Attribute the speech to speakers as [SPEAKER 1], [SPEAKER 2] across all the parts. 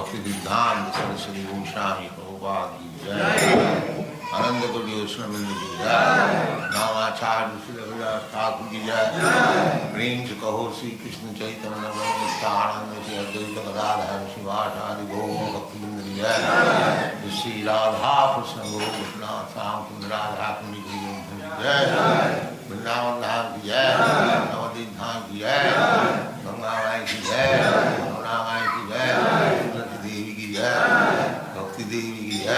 [SPEAKER 1] Bhakti Siddhanta Saraswati Goswami Prabhupada ki jai. Ananda Koti Osnaminda ki jai. Namacharya Srila Vilas Thakur ki jai. Prem se kaho Sri Krishna Chaitanya Nityananda Sri Advaita Gadadhar Srivasadi Gaura Bhakti Vrinda ki jai. Sri Radha Krishna Gaura Sam Kund Radha Kundi ki jai. Vrindavan Dham ki jai. Navadvip Dham ki jai. Ganga Mai ki jai. Yamuna Mai ki jai. Tulsi Devi ki jai. Bhakti Devi ki jai.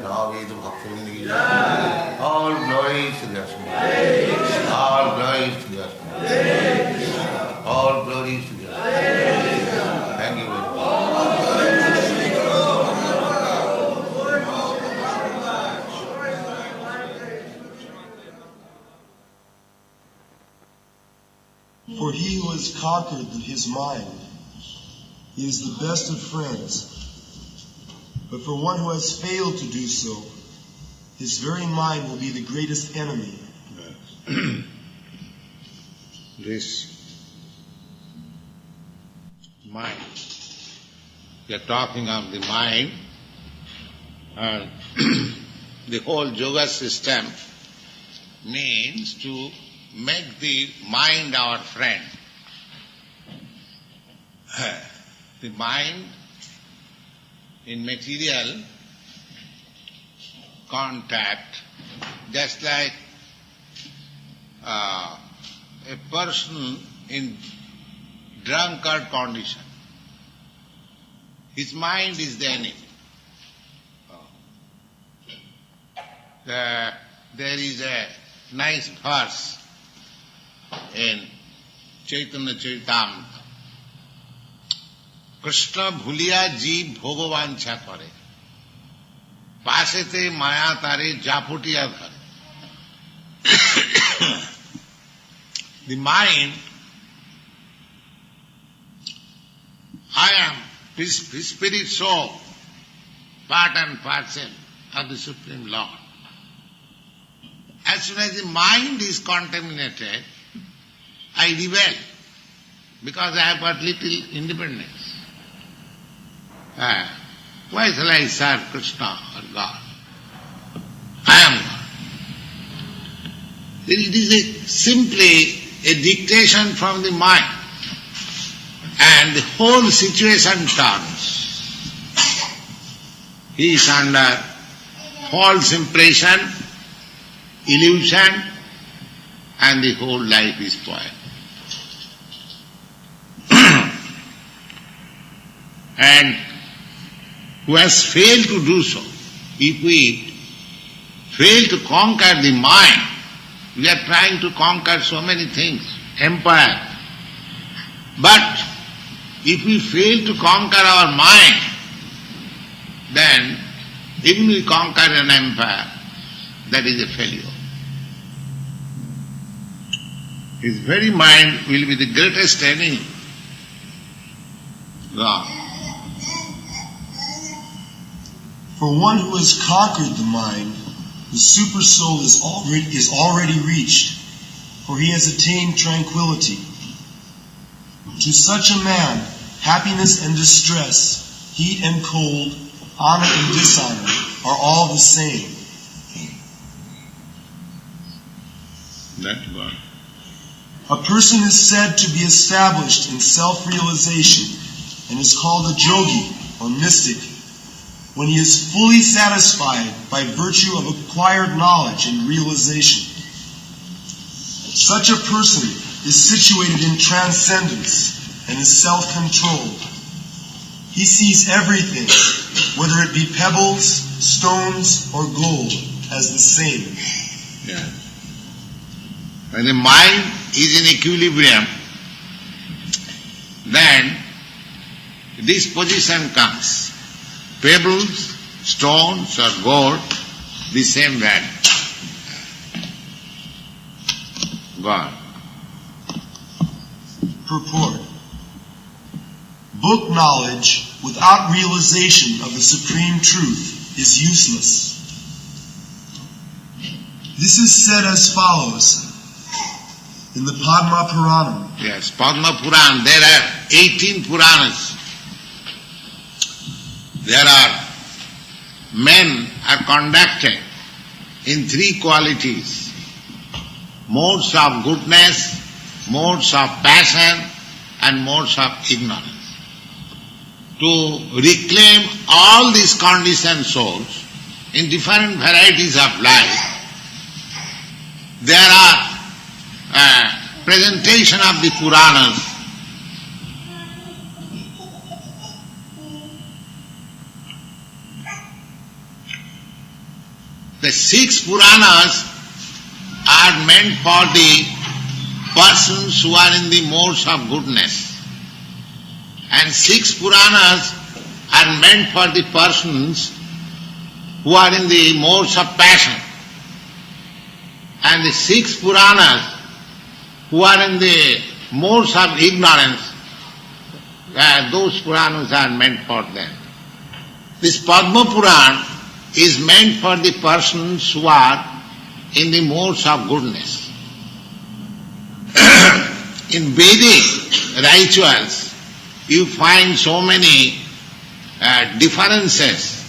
[SPEAKER 1] Navadvip Bhakti Vrinda ki jai. All glories to the Asma. All glories to the Asma. All glories to the Asma. Thank you very much.
[SPEAKER 2] For he who has conquered his mind, he is the best of friends. But for one who has failed to do so, his very mind will be the greatest enemy.
[SPEAKER 1] This mind, we are talking of the mind, and the whole yoga system means to make the mind our friend. The mind in material contact, just like a person in drunkard condition, his mind is the enemy. There is a nice verse in Chaitanya Charitamrita. Krishna bhuliya jeev bhogavancha kare, pasete maya tare japutiya dhare. The mind, I am his spirit soul, part and parcel of the Supreme Lord. As soon as the mind is contaminated, I rebel, because I have got little independence. Why shall I serve Krishna or God? I am God. It is simply a dictation from the mind, and the whole situation turns. He is under false impression, illusion, and the whole life is spoiled. And who has failed to do so, if we fail to conquer the mind, we are trying to conquer so many things, empire. But if we fail to conquer our mind, then even we conquer an empire, that is a failure. His very mind will be the greatest enemy. God.
[SPEAKER 2] For one who has conquered the mind, the super soul is already reached, for he has attained tranquility. To such a man, happiness and distress, heat and cold, honor and dishonor are all the same.
[SPEAKER 1] That's one.
[SPEAKER 2] A person is said to be established in self-realization and is called a yogi or mystic when he is fully satisfied by virtue of acquired knowledge and realization. Such a person is situated in transcendence and is self-controlled. He sees everything, whether it be pebbles, stones, or gold, as the same.
[SPEAKER 1] Yeah. When the mind is in equilibrium, then this position comes. Pebbles, stones or gold, the same value. God.
[SPEAKER 2] Purport. Book knowledge without realization of the supreme truth is useless. This is said as follows in the Padma Puranam.
[SPEAKER 1] Yes, Padma Puran, there are 18 Puranas. there are men are conducted in three qualities: modes of goodness, modes of passion, and modes of ignorance. To reclaim all these conditioned souls in different varieties of life, there are presentation of the Puranas. The 6 Puranas are meant for the persons who are in the modes of goodness, and 6 Puranas are meant for the persons who are in the modes of passion, and the 6 Puranas who are in the modes of ignorance, those Puranas are meant for them. This Padma Puran is meant for the persons who are in the modes of goodness. In Vedic rituals, you find so many differences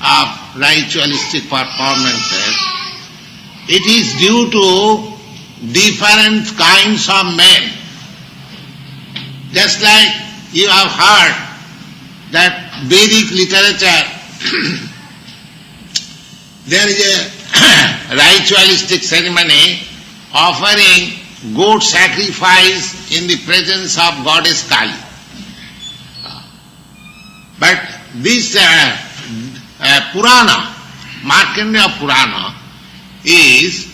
[SPEAKER 1] of ritualistic performances. It is due to different kinds of men. Just like you have heard that Vedic literature, there is a ritualistic ceremony offering goat sacrifice in the presence of goddess Kali. But this Purana, Markandeya Purana, is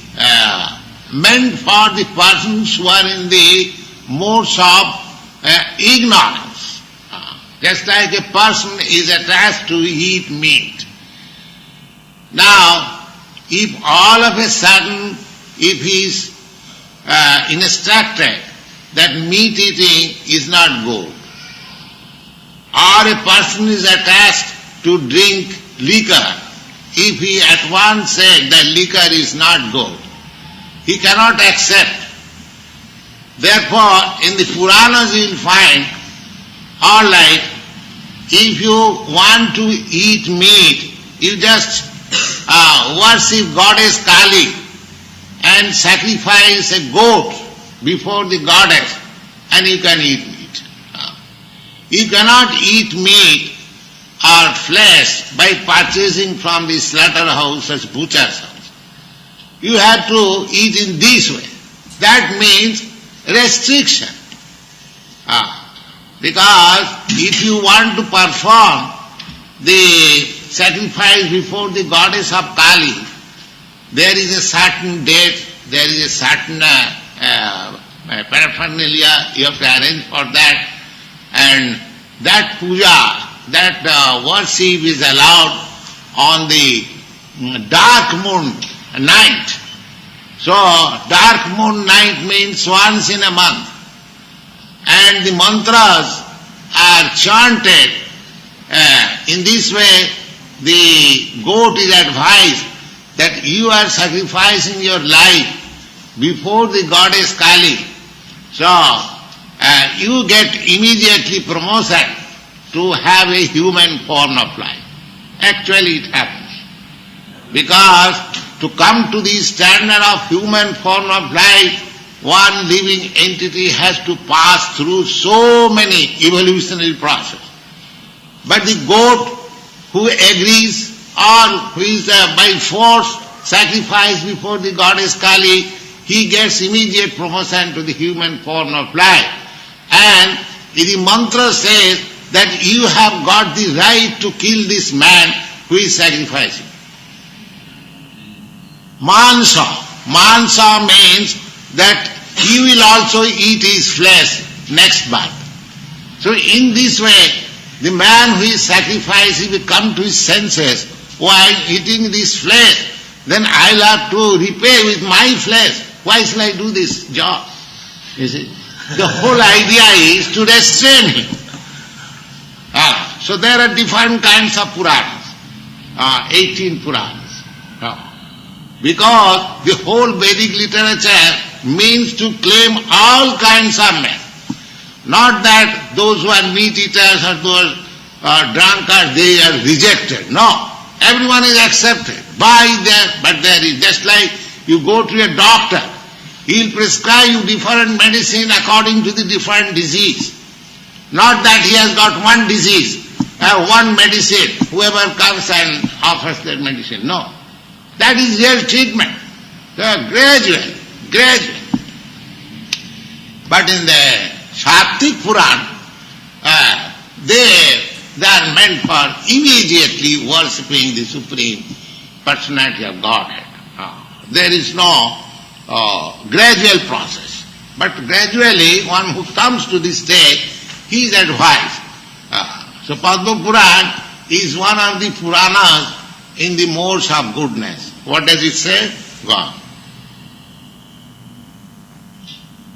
[SPEAKER 1] meant for the persons who are in the modes of ignorance. Just like a person is attached to eat meat. Now, if all of a sudden, if he is instructed that meat eating is not good, or a person is attached to drink liquor, if he at once said that liquor is not good, he cannot accept. Therefore, in the Puranas you will find, all right, if you want to eat meat, you just worship goddess Kali and sacrifice a goat before the goddess, and you can eat meat. You cannot eat meat or flesh by purchasing from the slaughterhouse or butcher's house. You have to eat in this way. That means restriction. Because if you want to perform the sacrifice before the goddess of Kali, there is a certain date, there is a certain paraphernalia you have to arrange for that, and that puja, that worship is allowed on the dark moon night. So dark moon night means once in a month, and the mantras are chanted. In this way, the goat is advised that you are sacrificing your life before the goddess Kali. So you get immediately promotion to have a human form of life. Actually it happens. Because to come to the standard of human form of life, one living entity has to pass through so many evolutionary processes. But the goat who agrees or who is by force sacrificed before the goddess Kali, he gets immediate promotion to the human form of life. And the mantra says that you have got the right to kill this man who is sacrificing. Mansa. Mansa means that he will also eat his flesh next birth. So in this way, the man who is sacrificed, he will come to his senses. Oh, I am eating this flesh, then I will have to repay with my flesh. Why shall I do this job? You see? The whole idea is to restrain him. So there are different kinds of Puranas, 18 Puranas. Because the whole Vedic literature means to claim all kinds of men. Not that those who are meat eaters or those drunkards, they are rejected. No, everyone is accepted. But there is, just like you go to a doctor, he will prescribe you different medicine according to the different disease. Not that he has got one disease, one medicine, whoever comes and offers that medicine. No. That is real treatment. Gradual. But in the Shaktic Puran, they are meant for immediately worshipping the Supreme Personality of Godhead. There is no gradual process. But gradually, one who comes to this state, he is advised. So Padma Puran is one of the Puranas in the modes of goodness. What does it say? Go on.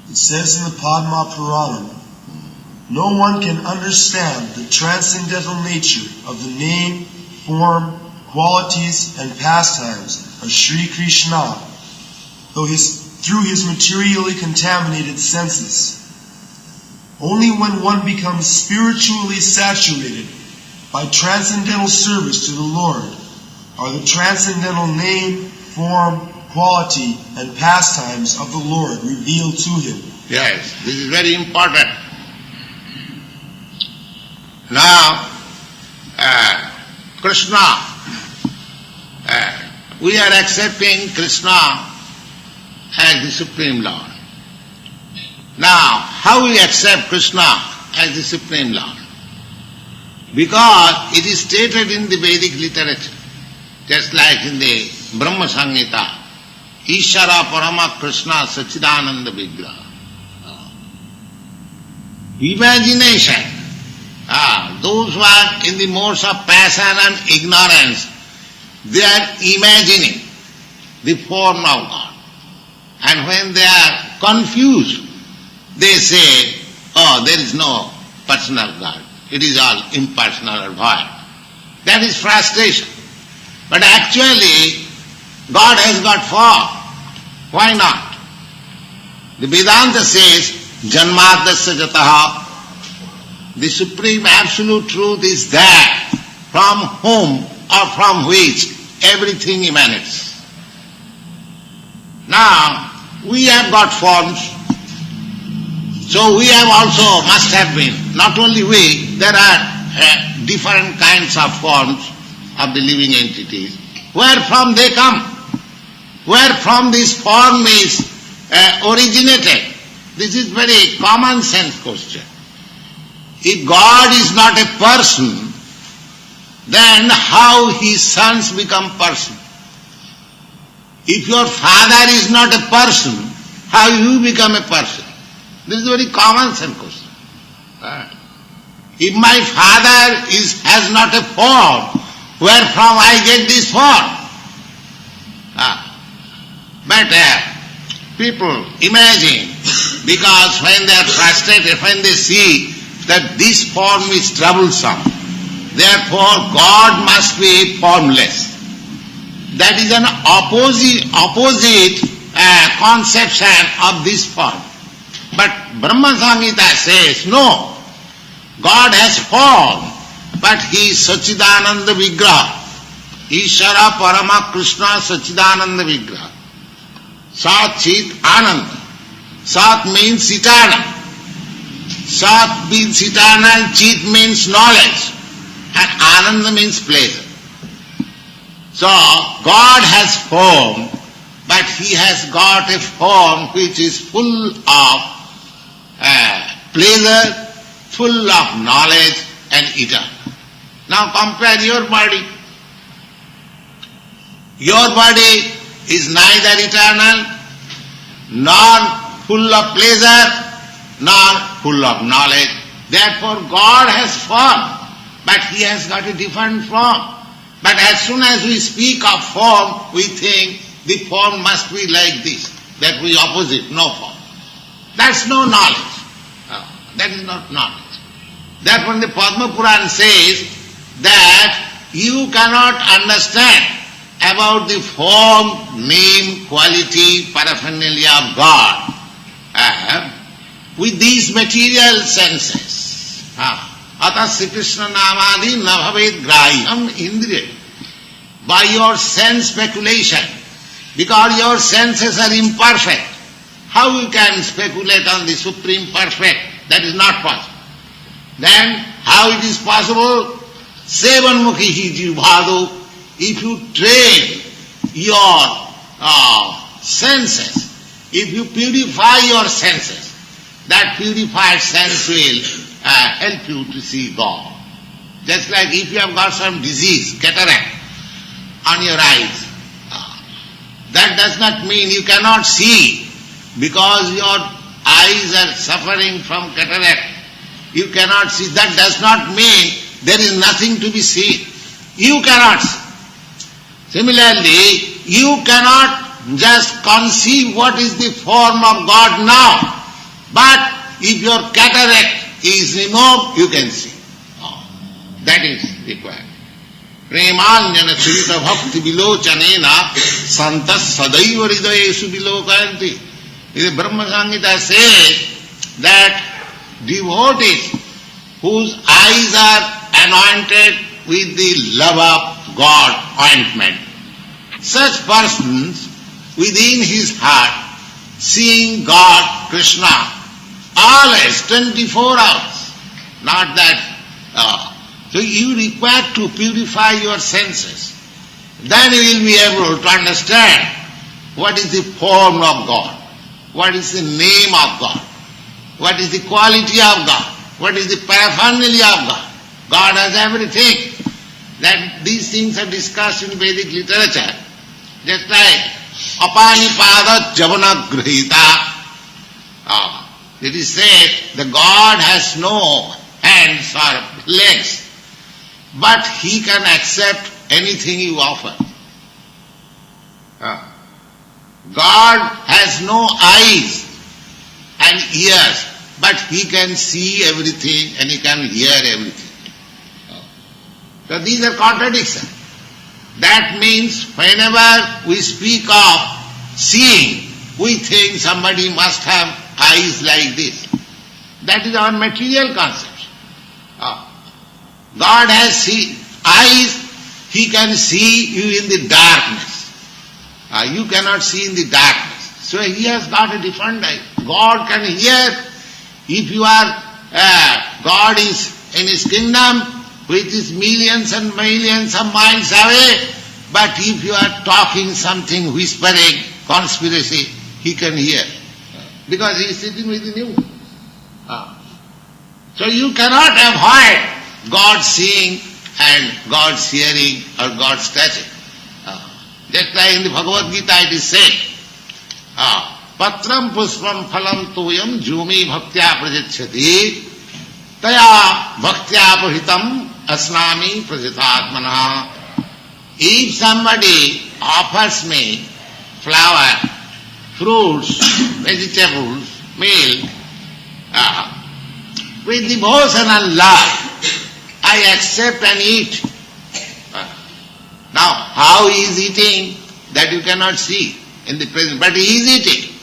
[SPEAKER 2] It says in the Padma Purana, no one can understand the transcendental nature of the name, form, qualities, and pastimes of Sri Krishna through his materially contaminated senses. Only when one becomes spiritually saturated by transcendental service to the Lord are the transcendental name, form, quality, and pastimes of the Lord revealed to him.
[SPEAKER 1] Yes, this is very important. Now, Krishna, we are accepting Krishna as the Supreme Lord. Now, how we accept Krishna as the Supreme Lord? Because it is stated in the Vedic literature, just like in the Brahma Samhita, Ishara Parama Krishna Sachidananda Vigraha. Imagination. Those who are in the modes of passion and ignorance, they are imagining the form of God. And when they are confused, they say, oh, there is no personal God. It is all impersonal or void. That is frustration. But actually, God has got form. Why not? The Vedanta says, Janmadasya jataha. The supreme absolute truth is that from whom or from which everything emanates. Now, we have got forms, so we have also, must have been, not only we, there are different kinds of forms of the living entities. Where from they come? Where from this form is originated? This is very common sense question. If God is not a person, then how his sons become person? If your father is not a person, how you become a person? This is a very common sense question. If my father has not a form, where from I get this form? But people imagine, because when they are frustrated, when they see that this form is troublesome, therefore God must be formless. That is an opposite conception of this form. But Brahma Samhita says, no, God has form, but he is Sachidananda Vigraha. Ishara Parama Krishna Sachidananda Vigraha. Sat Chit Ananda. Sat means eternal. Sat means eternal, Chit means knowledge, and Ananda means pleasure. So, God has form, but he has got a form which is full of pleasure, full of knowledge and eternal. Now compare your body. Your body is neither eternal, nor full of pleasure, nor full of knowledge. Therefore God has form, but he has got a different form. But as soon as we speak of form, we think the form must be like this. That we opposite, no form. That's no knowledge. That is not knowledge. Therefore the Padma Puran says that you cannot understand about the form, name, quality, paraphernalia of God with these material senses. Atas Krishna namadi na bhavet grahyam indriya. By your sense speculation, because your senses are imperfect, how you can speculate on the Supreme Perfect? That is not possible. Then how it is possible? Sevanmukhi jivbhado. If you train your senses, if you purify your senses, that purified sense will help you to see God. Just like if you have got some disease, cataract, on your eyes, that does not mean you cannot see, because your eyes are suffering from cataract. You cannot see. That does not mean there is nothing to be seen. You cannot see. Similarly, you cannot just conceive what is the form of God now. But if your cataract is removed, you can see. That is required. Premanjana srita bhakti vilochanena santas sadaiva hridayesu vilokanti. The Brahma Samhita says that devotees whose eyes are anointed with the love of God ointment, such persons within his heart seeing God, Krishna, always 24 hours. Not that. So you require to purify your senses. Then you will be able to understand what is the form of God, what is the name of God, what is the quality of God, what is the paraphernalia of God. God has everything. That these things are discussed in Vedic literature. Just like apanipada javanagrahita. It is said the God has no hands or legs, but he can accept anything you offer. God has no eyes and ears, but he can see everything and he can hear everything. So these are contradictions. That means whenever we speak of seeing, we think somebody must have eyes like this. That is our material concept. God has eyes, he can see you in the darkness. You cannot see in the darkness. So he has got a different eye. God can hear. If you are, God is in his kingdom, which is millions and millions of miles away, but if you are talking something, whispering, conspiracy, he can hear. Because he is sitting within you. So you cannot avoid God seeing and God's hearing or God's touching. Just like in the Bhagavad Gita it is said, Patram puspam phalam tuyam jumi bhaktya prajachyati taya bhaktya pahitam asnami prajatatmana. If somebody offers me flower, fruits, vegetables, milk, with devotion and love, I accept and eat. Now, how he is eating, that you cannot see in the present, but he is eating.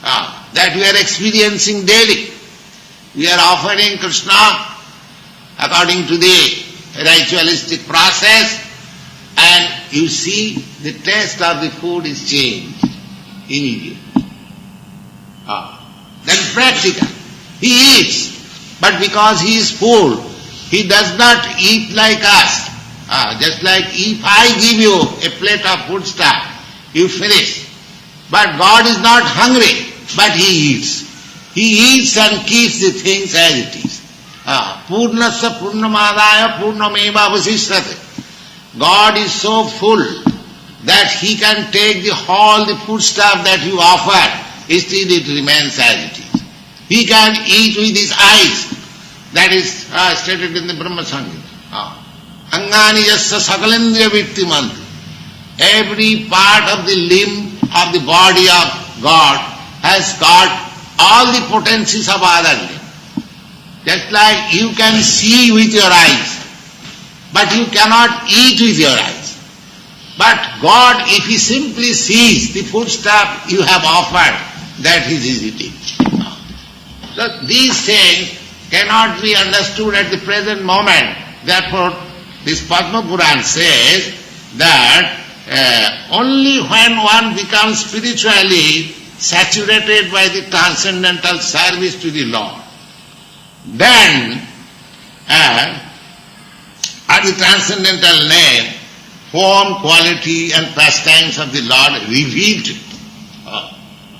[SPEAKER 1] That we are experiencing daily. We are offering Krishna according to the ritualistic process, and you see the taste of the food is changed immediately. That is practical. He eats, but because he is full, he does not eat like us. Just like if I give you a plate of foodstuff, you finish. But God is not hungry, but he eats. He eats and keeps the things as it is. Purnasya purnamadaya purnameva vasishrate. God is so full that he can take all the foodstuff that you offer, still it remains as it is. He can eat with his eyes. That is stated in the Brahma Samhita. Angani yasya sakalendriya vittimanti. Every part of the limb of the body of God has got all the potencies of other limb. Just like you can see with your eyes, but you cannot eat with your eyes. But God, if he simply sees the foodstuff you have offered, that is his eating. So these things cannot be understood at the present moment. Therefore, this Padma Puran says that only when one becomes spiritually saturated by the transcendental service to the Lord, then are the transcendental name, form, quality and pastimes of the Lord revealed to you.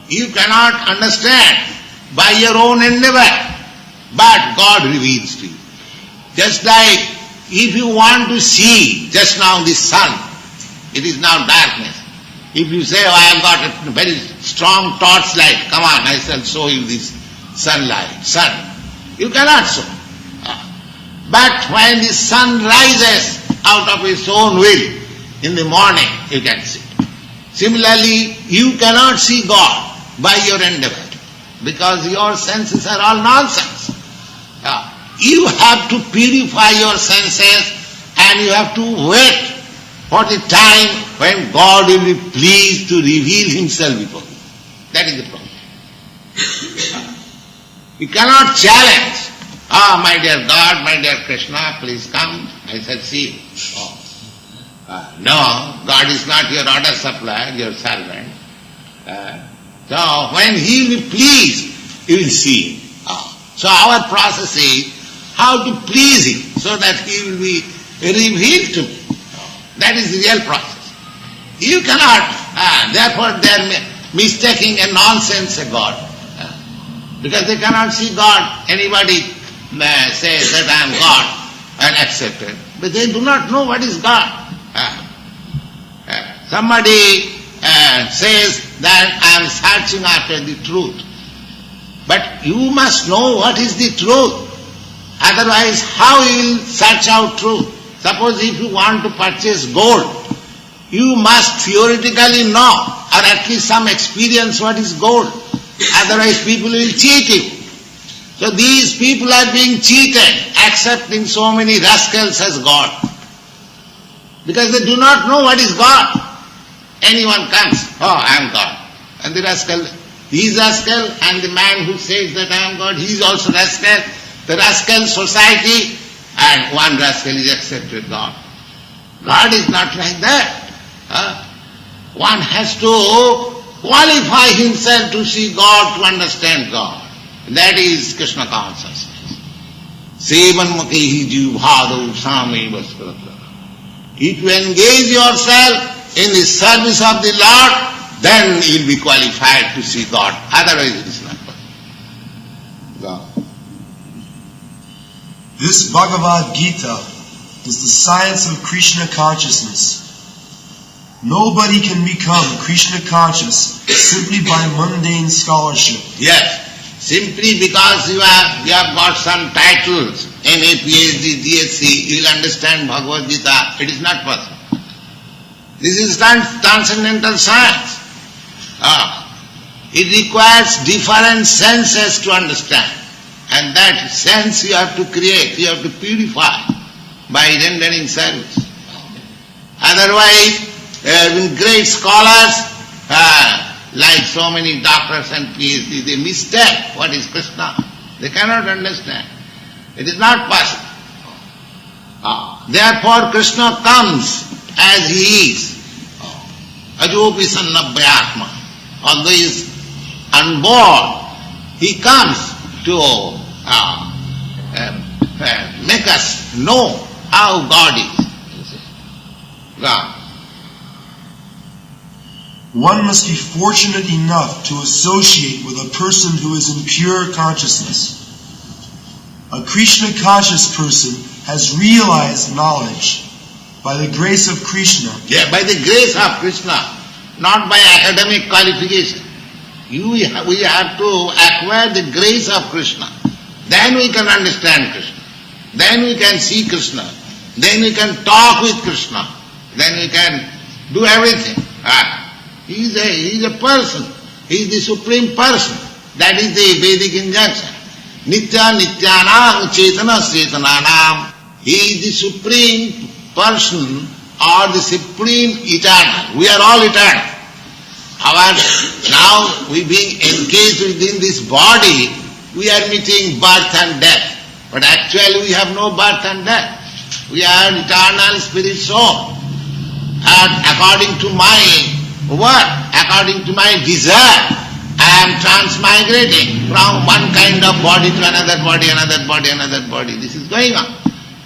[SPEAKER 1] You cannot understand by your own endeavor, but God reveals to you. Just like if you want to see just now the sun, it is now darkness. If you say, I have got a very strong torchlight, come on, I shall show you this sunlight, sun. You cannot show. But when the sun rises out of its own will in the morning, you can see. Similarly, you cannot see God by your endeavor because your senses are all nonsense. You have to purify your senses and you have to wait for the time when God will be pleased to reveal Himself before you. That is the problem. You cannot challenge. My dear God, my dear Krishna, please come, I shall see you. No, God is not your order supplier, your servant. So when He will be pleased, you will see Him. So our process is how to please Him so that He will be revealed to me. That is the real process. You cannot, therefore they are mistaking a nonsense a God. Because they cannot see God. Anybody says that I am God and accept it. But they do not know what is God. Somebody says that I am searching after the truth. But you must know what is the truth. Otherwise, how you will search out truth? Suppose if you want to purchase gold, you must theoretically know or at least some experience what is gold. Otherwise people will cheat you. So these people are being cheated, accepting so many rascals as God. Because they do not know what is God. Anyone comes, I am God. And the rascal, he is rascal, and the man who says that I am God, he is also rascal. The rascal society, and one rascal is accepted God. God is not like that. One has to qualify himself to see God, to understand God. That is Krishna consciousness. Sevanmakehi jivhadau same vasprata. If you engage yourself in the service of the Lord, then you will be qualified to see God. Otherwise it is not possible. God.
[SPEAKER 2] This Bhagavad Gita is the science of Krishna consciousness. Nobody can become Krishna conscious simply by mundane scholarship.
[SPEAKER 1] Yes, simply because you have got some titles, MA, PhD, DSc, you will understand Bhagavad Gita. It is not possible. This is transcendental science. It requires different senses to understand. And that sense you have to create, you have to purify by rendering service. Otherwise, great scholars, like so many doctors and PhD, they mistake what is Krishna. They cannot understand. It is not possible. Therefore Krishna comes as He is. Ajopi sannabhyatma. Although He is unborn, He comes to make us know how God is. God.
[SPEAKER 2] One must be fortunate enough to associate with a person who is in pure consciousness. A Krishna conscious person has realized knowledge by the grace of Krishna.
[SPEAKER 1] Yeah, by the grace of Krishna, not by academic qualification. We have to acquire the grace of Krishna. Then we can understand Krishna. Then we can see Krishna. Then we can talk with Krishna. Then we can do everything. He is a person. He is the supreme person. That is the Vedic injunction. Nitya nityanam chetana chetananam. He is the supreme person or the supreme eternal. We are all eternal. Now we being encased within this body, we are meeting birth and death. But actually we have no birth and death. We are eternal spirit soul. And according to my work, according to my desire, I am transmigrating from one kind of body to another body, another body, another body. This is going on.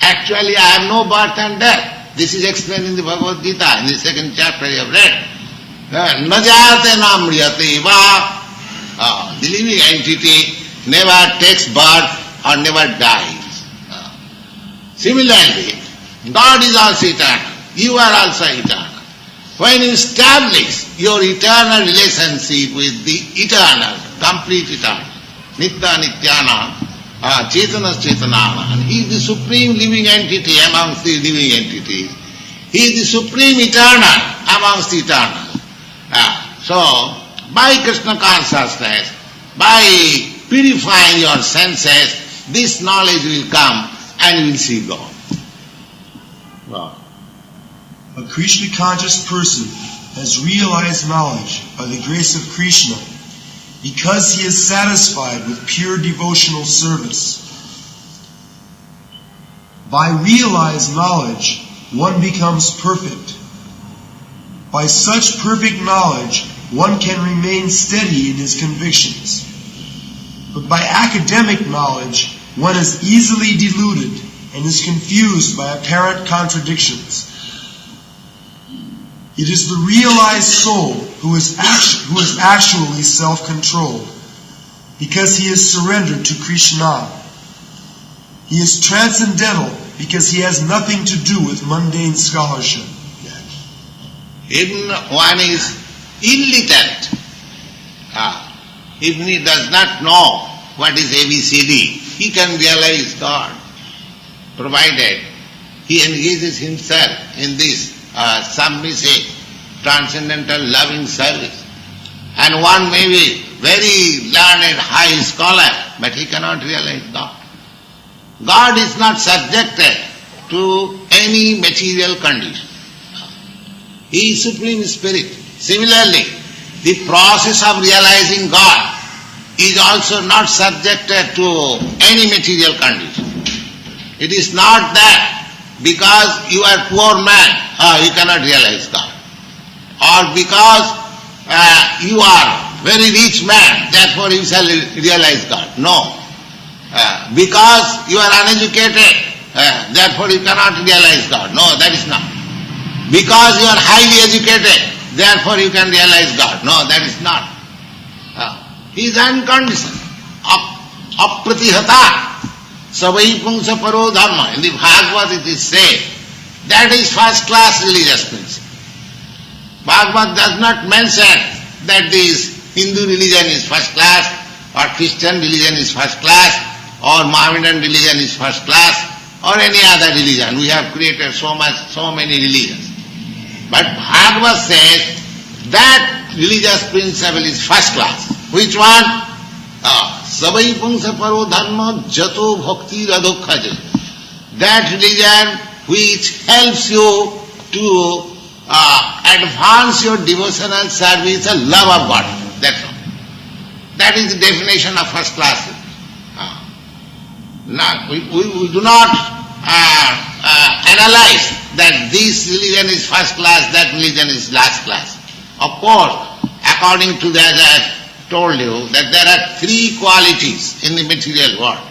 [SPEAKER 1] Actually I have no birth and death. This is explained in the Bhagavad Gita, in the second chapter you have read. Na jate na mriyate va. The living entity never takes birth or never dies. Similarly, God is also eternal. You are also eternal. When you establish your eternal relationship with the eternal, complete eternal, Nitya Nityana, Chetana Chetanana, and He is the supreme living entity amongst the living entities. He is the supreme eternal amongst the eternal. So, by Krishna consciousness, by purifying your senses, this knowledge will come and you will see God. Wow.
[SPEAKER 2] A Krishna conscious person has realized knowledge by the grace of Krishna because he is satisfied with pure devotional service. By realized knowledge, one becomes perfect. By such perfect knowledge, one can remain steady in his convictions. But by academic knowledge, one is easily deluded and is confused by apparent contradictions. It is the realized soul who is actually self-controlled, because he is surrendered to Krishna. He is transcendental because he has nothing to do with mundane scholarship.
[SPEAKER 1] Even one is illiterate, if he does not know what is ABCD, he can realize God, provided he engages himself in this submissive, transcendental, loving service. And one may be very learned, high scholar, but he cannot realize God. God is not subjected to any material condition. He is Supreme Spirit. Similarly, the process of realizing God is also not subjected to any material condition. It is not that because you are poor man, you cannot realize God. Or because you are very rich man, therefore you shall realize God. No. Because you are uneducated, therefore you cannot realize God. No, that is not. Because you are highly educated, therefore you can realize God. No, that is not. He is unconditioned. Apratihata. Savai pungsa paro dharma. In the Bhagavad it is said, that is first class religious principle. Bhagavad does not mention that this Hindu religion is first class, or Christian religion is first class, or Mohammedan religion is first class, or any other religion. We have created so many religions. But Bhagavad says that religious principle is first class. Which one? Savai pungsa paro dharma jato bhakti radhokhaje. That religion which helps you to advance your devotional service and love of God. That's all. That is the definition of first class. Now, we do not analyze that this religion is first class, that religion is last class. Of course, according to that, I told you that there are three qualities in the material world.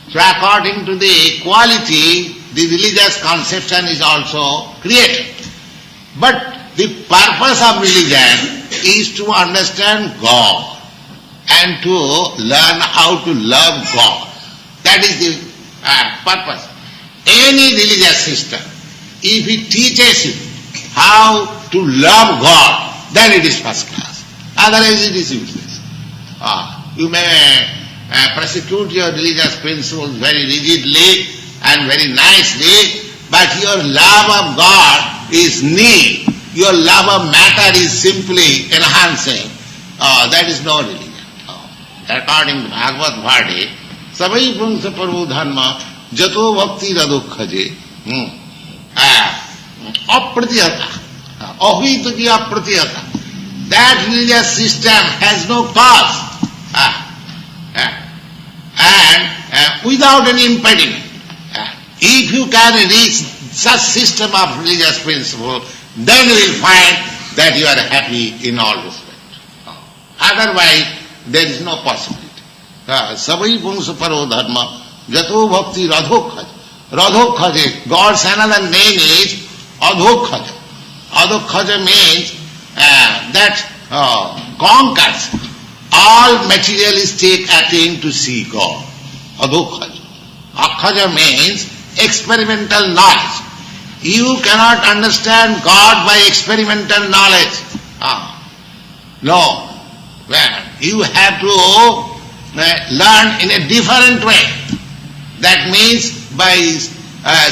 [SPEAKER 1] So according to the quality, the religious conception is also created. But the purpose of religion is to understand God and to learn how to love God. That is the purpose. Any religious system, if it teaches you how to love God, then it is first class. Otherwise it is useless. You may prosecute your religious principles very rigidly and very nicely, but your love of God is nil. Your love of matter is simply enhancing. That is no religion. According to Bhagavad Bhadi, Savai pungsa paro dharma jato bhakti radhokhaje. Apratihata. Ahvitaki apratihata. That religious system has no cause. And without any impediment. If you can reach such system of religious principle, then you will find that you are happy in all respects. Otherwise, there is no possibility. Savai pungsa paro dharma, jato bhakti radhokhaj. Radhokhaj, God's another name is adhokhaj. Adhokhaj means that conquers all materialistic attempt to see God. Adhokhaj. Akhaja means experimental knowledge. You cannot understand God by experimental knowledge. No. You have to learn in a different way. That means by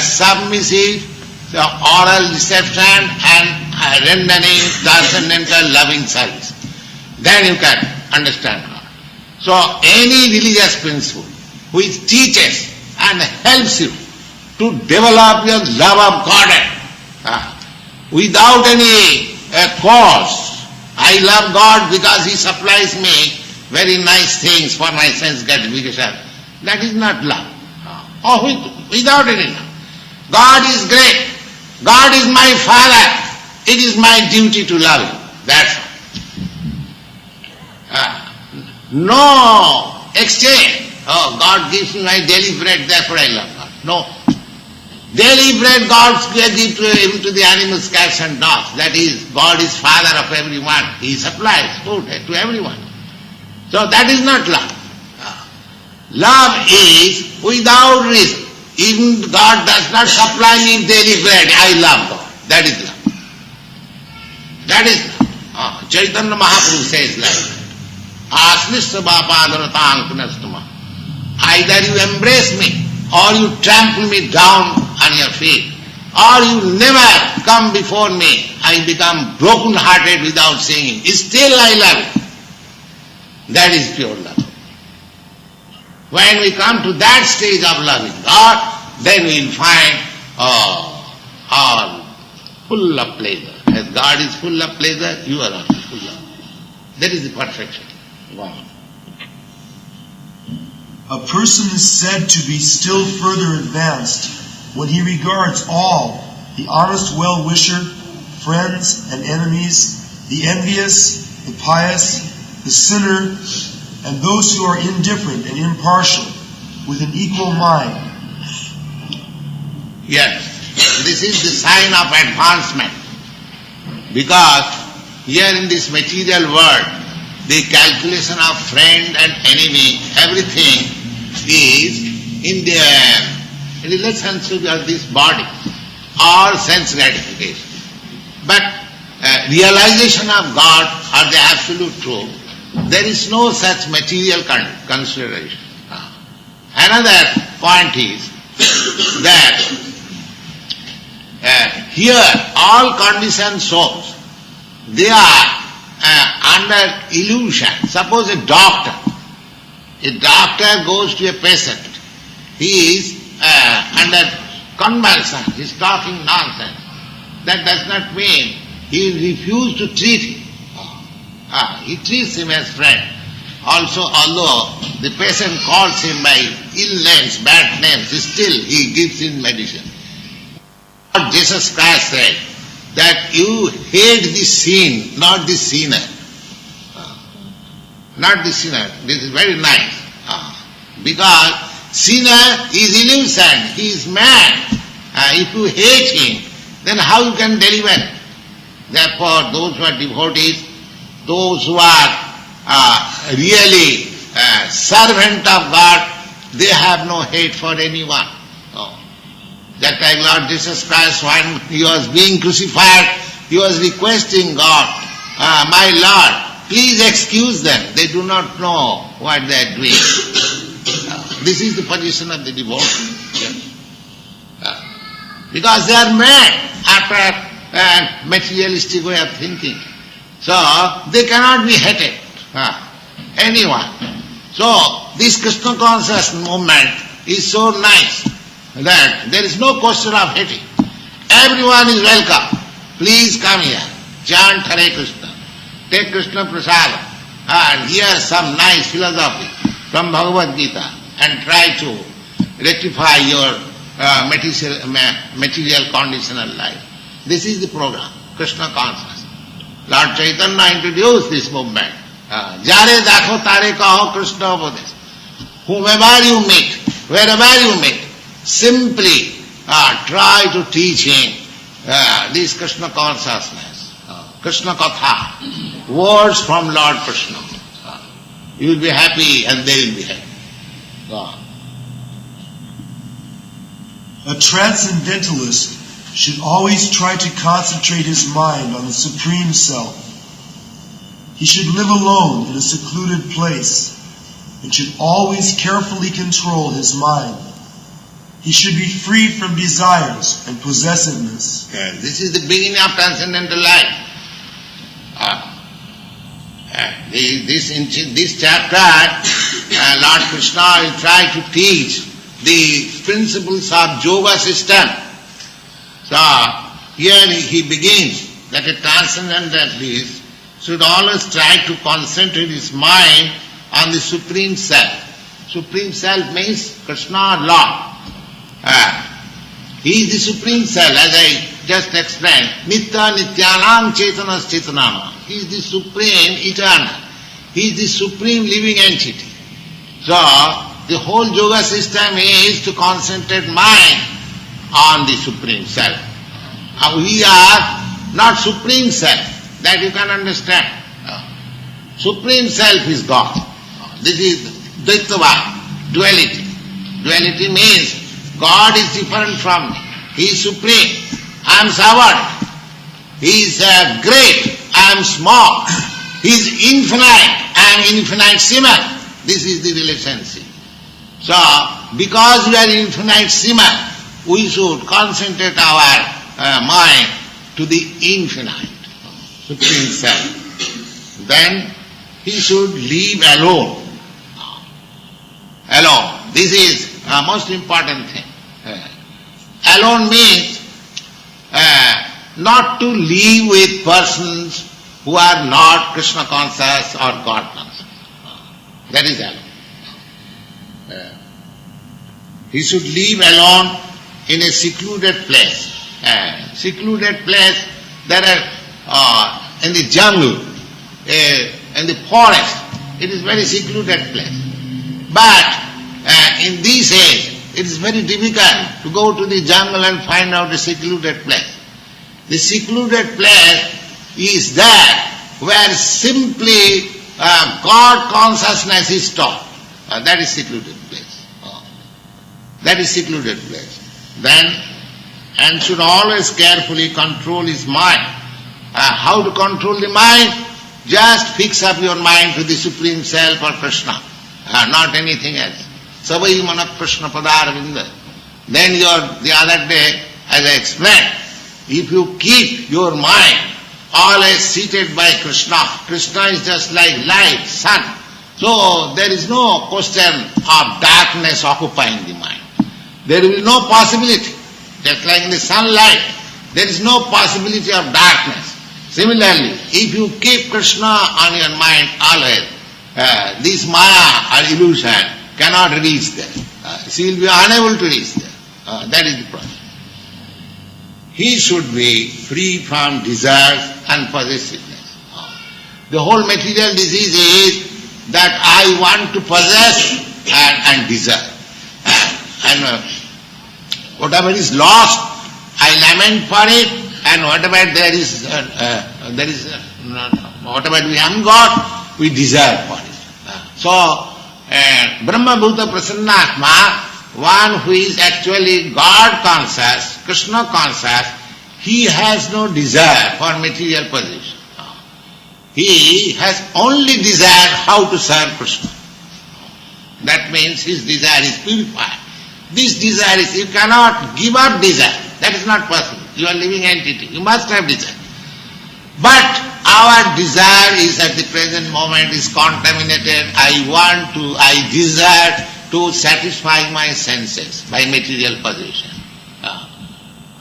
[SPEAKER 1] submissive oral reception and rendering transcendental loving service. Then you can understand God. So any religious principle which teaches and helps you to develop your love of God without any cause. I love God because He supplies me very nice things for my sense gratification. That is not love. Or without any love. God is great. God is my Father. It is my duty to love Him. That's all. No exchange. Oh, God gives me my daily bread, therefore I love God. No. Daily bread God gives to the animals, cats and dogs. That is, God is Father of everyone. He supplies food to everyone. So that is not love. Love is without reason. Even God does not supply me daily bread, I love God. That is love. That is love. Chaitanya Mahaprabhu says like that. Asnishya bapadanatang punastama. Either you embrace me, or you trample me down on your feet, or you never come before me. I become broken-hearted without singing. Still I love you. That is pure love. When we come to that stage of loving God, then we will find all full of pleasure. As God is full of pleasure, you are also full of pleasure. That is the perfection. Wow.
[SPEAKER 2] A person is said to be still further advanced when he regards all, the honest well-wisher, friends and enemies, the envious, the pious, the sinner, and those who are indifferent and impartial, with an equal mind.
[SPEAKER 1] Yes, this is the sign of advancement. Because here in this material world, the calculation of friend and enemy, everything is in the relationship of this body or sense gratification. But realization of God or the absolute truth, there is no such material consideration. Another point is that here all conditioned souls, they are under illusion. Suppose a doctor goes to a patient. He is under convulsion. He is talking nonsense. That does not mean he refuses to treat him. He treats him as friend. Also, although the patient calls him by ill names, bad names, still he gives him medicine. Jesus Christ said that you hate the sin, not the sinner. Not the sinner. This is very nice. Because sinner is illusion. He is mad. If you hate him, then how you can deliver? Therefore, those who are devotees, those who are really servant of God, they have no hate for anyone. That time Lord Jesus Christ, when He was being crucified, He was requesting God, my Lord, please excuse them. They do not know what they are doing. This is the position of the devotee. Because they are mad after materialistic way of thinking. So they cannot be hated. Anyone. So this Krishna conscious movement is so nice that there is no question of hating. Everyone is welcome. Please come here. Chant Hare Krishna. Take Krishna Prasada and hear some nice philosophy from Bhagavad Gita and try to rectify your material conditional life. This is the program, Krishna consciousness. Lord Chaitanya introduced this movement. Jare dakho tare kaho Krishna upadesh. Whomever you meet, wherever you meet, simply try to teach him this Krishna consciousness, Krishna Katha, words from Lord Krishna. You will be happy and they will be happy.
[SPEAKER 2] A transcendentalist should always try to concentrate his mind on the Supreme Self. He should live alone in a secluded place and should always carefully control his mind. He should be free from desires and possessiveness.
[SPEAKER 1] This is the beginning of transcendental life. This chapter, Lord Krishna will try to teach the principles of yoga system. So here he begins that a transcendentalist should always try to concentrate his mind on the Supreme Self. Supreme Self means Krishna, Lord. He is the Supreme Self, as I just explained. Nitya Nityanam Chetanas Chetanama. He is the Supreme Eternal. He is the Supreme Living Entity. So, the whole yoga system is to concentrate mind on the Supreme Self. We are not Supreme Self, that you can understand. Supreme Self is God. This is Dvaitava, duality. Duality means God is different from me. He is supreme. I am subordinate. He is great. I am small. He is infinite. I am infinitesimal. This is the relationship. So, because we are infinitesimal, we should concentrate our mind to the infinite, Supreme Self. Then he should live alone. Alone. This is a most important thing. Alone means not to live with persons who are not Krishna conscious or God conscious. That is alone. He should live alone in a secluded place. Secluded place, there are in the jungle, in the forest, it is very secluded place. But in this age, it is very difficult to go to the jungle and find out a secluded place. The secluded place is that where simply God consciousness is taught. That is secluded place. That is secluded place. Then, and should always carefully control his mind. How to control the mind? Just fix up your mind to the Supreme Self or Krishna, not anything else. Savai Manak Krishna Padaravinda. Then the other day, as I explained, if you keep your mind always seated by Krishna, Krishna is just like light, sun. So there is no question of darkness occupying the mind. There will be no possibility. Just like in the sunlight, there is no possibility of darkness. Similarly, if you keep Krishna on your mind always, this Maya or illusion cannot reach there. She will be unable to reach there. That is the problem. He should be free from desires and possessiveness. The whole material disease is that I want to possess and desire. And whatever is lost, I lament for it, and whatever whatever we haven't got, we desire for it. So, Brahma Bhuta Prasannatma, one who is actually God conscious, Krishna conscious, he has no desire for material possession. He has only desire how to serve Krishna. That means his desire is purified. This desire is, you cannot give up desire. That is not possible. You are living entity. You must have desire. But our desire is at the present moment is contaminated. I desire to satisfy my senses by material possession.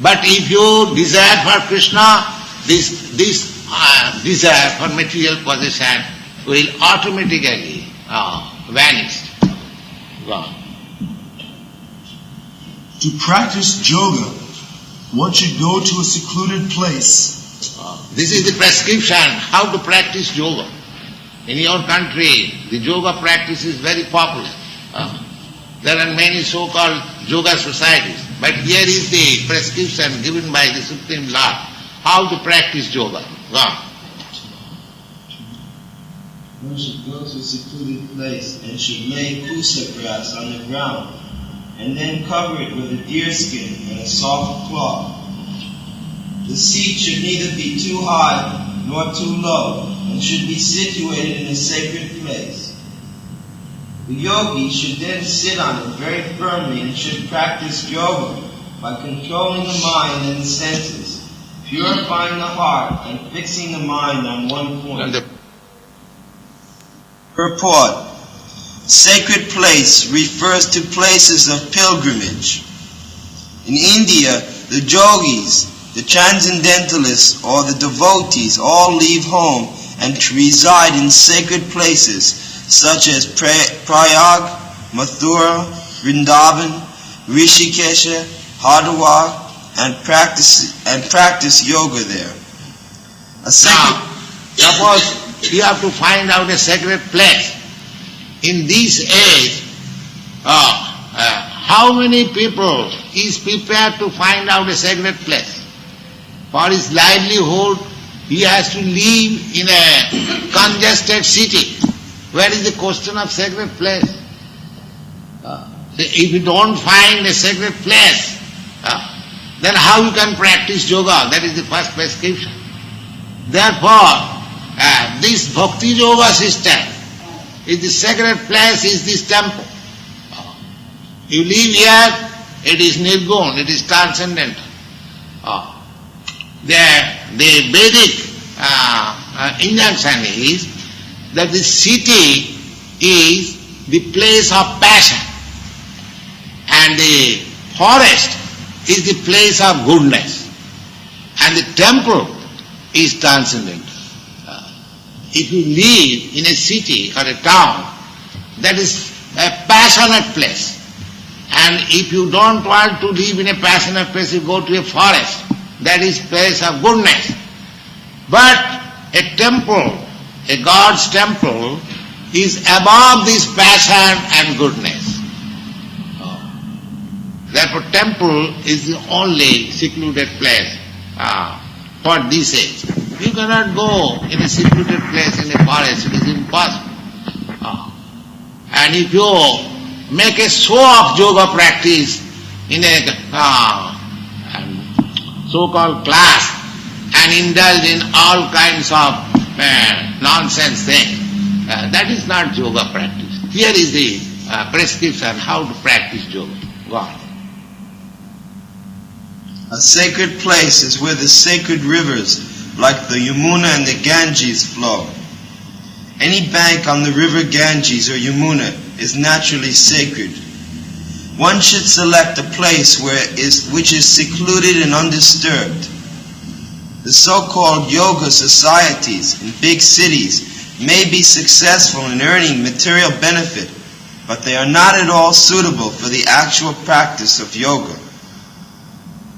[SPEAKER 1] But if you desire for Krishna, this desire for material possession will automatically vanish. Gone.
[SPEAKER 2] To practice yoga, one should go to a secluded place.
[SPEAKER 1] This is the prescription, how to practice yoga. In your country, the yoga practice is very popular. There are many so-called yoga societies. But here is the prescription given by the Supreme Lord, how to practice yoga. Go on.
[SPEAKER 2] One should go to a secluded place and should lay kusa grass on the ground, and then cover it with a deerskin and a soft cloth. The seat should neither be too high nor too low, and should be situated in a sacred place. The yogi should then sit on it very firmly and should practice yoga by controlling the mind and the senses, purifying the heart and fixing the mind on one point. Purport. Sacred place refers to places of pilgrimage. In India, the yogis, the transcendentalists, or the devotees all leave home and reside in sacred places such as Prayag, Mathura, Vrindavan, Rishikesha, Hardwar, and practice yoga there.
[SPEAKER 1] Suppose you have to find out a sacred place. In this age, how many people is prepared to find out a sacred place? For his livelihood, he has to live in a congested city. Where is the question of sacred place? If you don't find a sacred place, then how you can practice yoga? That is the first prescription. Therefore, this bhakti yoga system is the sacred place, is this temple. You live here, it is nirgun, it is transcendental. The Vedic injunction is that the city is the place of passion and the forest is the place of goodness and the temple is transcendental. If you live in a city or a town, that is a passionate place. And if you don't want to live in a passionate place, you go to a forest. That is place of goodness. But a temple, a God's temple, is above this passion and goodness. Therefore, temple is the only secluded place for this age. You cannot go in a secluded place in a forest, it is impossible. And if you make a show of yoga practice in a so-called class and indulge in all kinds of nonsense things, that is not yoga practice. Here is the prescription how to practice yoga. Go on.
[SPEAKER 2] A sacred place is where the sacred rivers like the Yamuna and the Ganges flow. Any bank on the river Ganges or Yamuna is naturally sacred. One should select a place which is secluded and undisturbed. The so-called yoga societies in big cities may be successful in earning material benefit, but they are not at all suitable for the actual practice of yoga.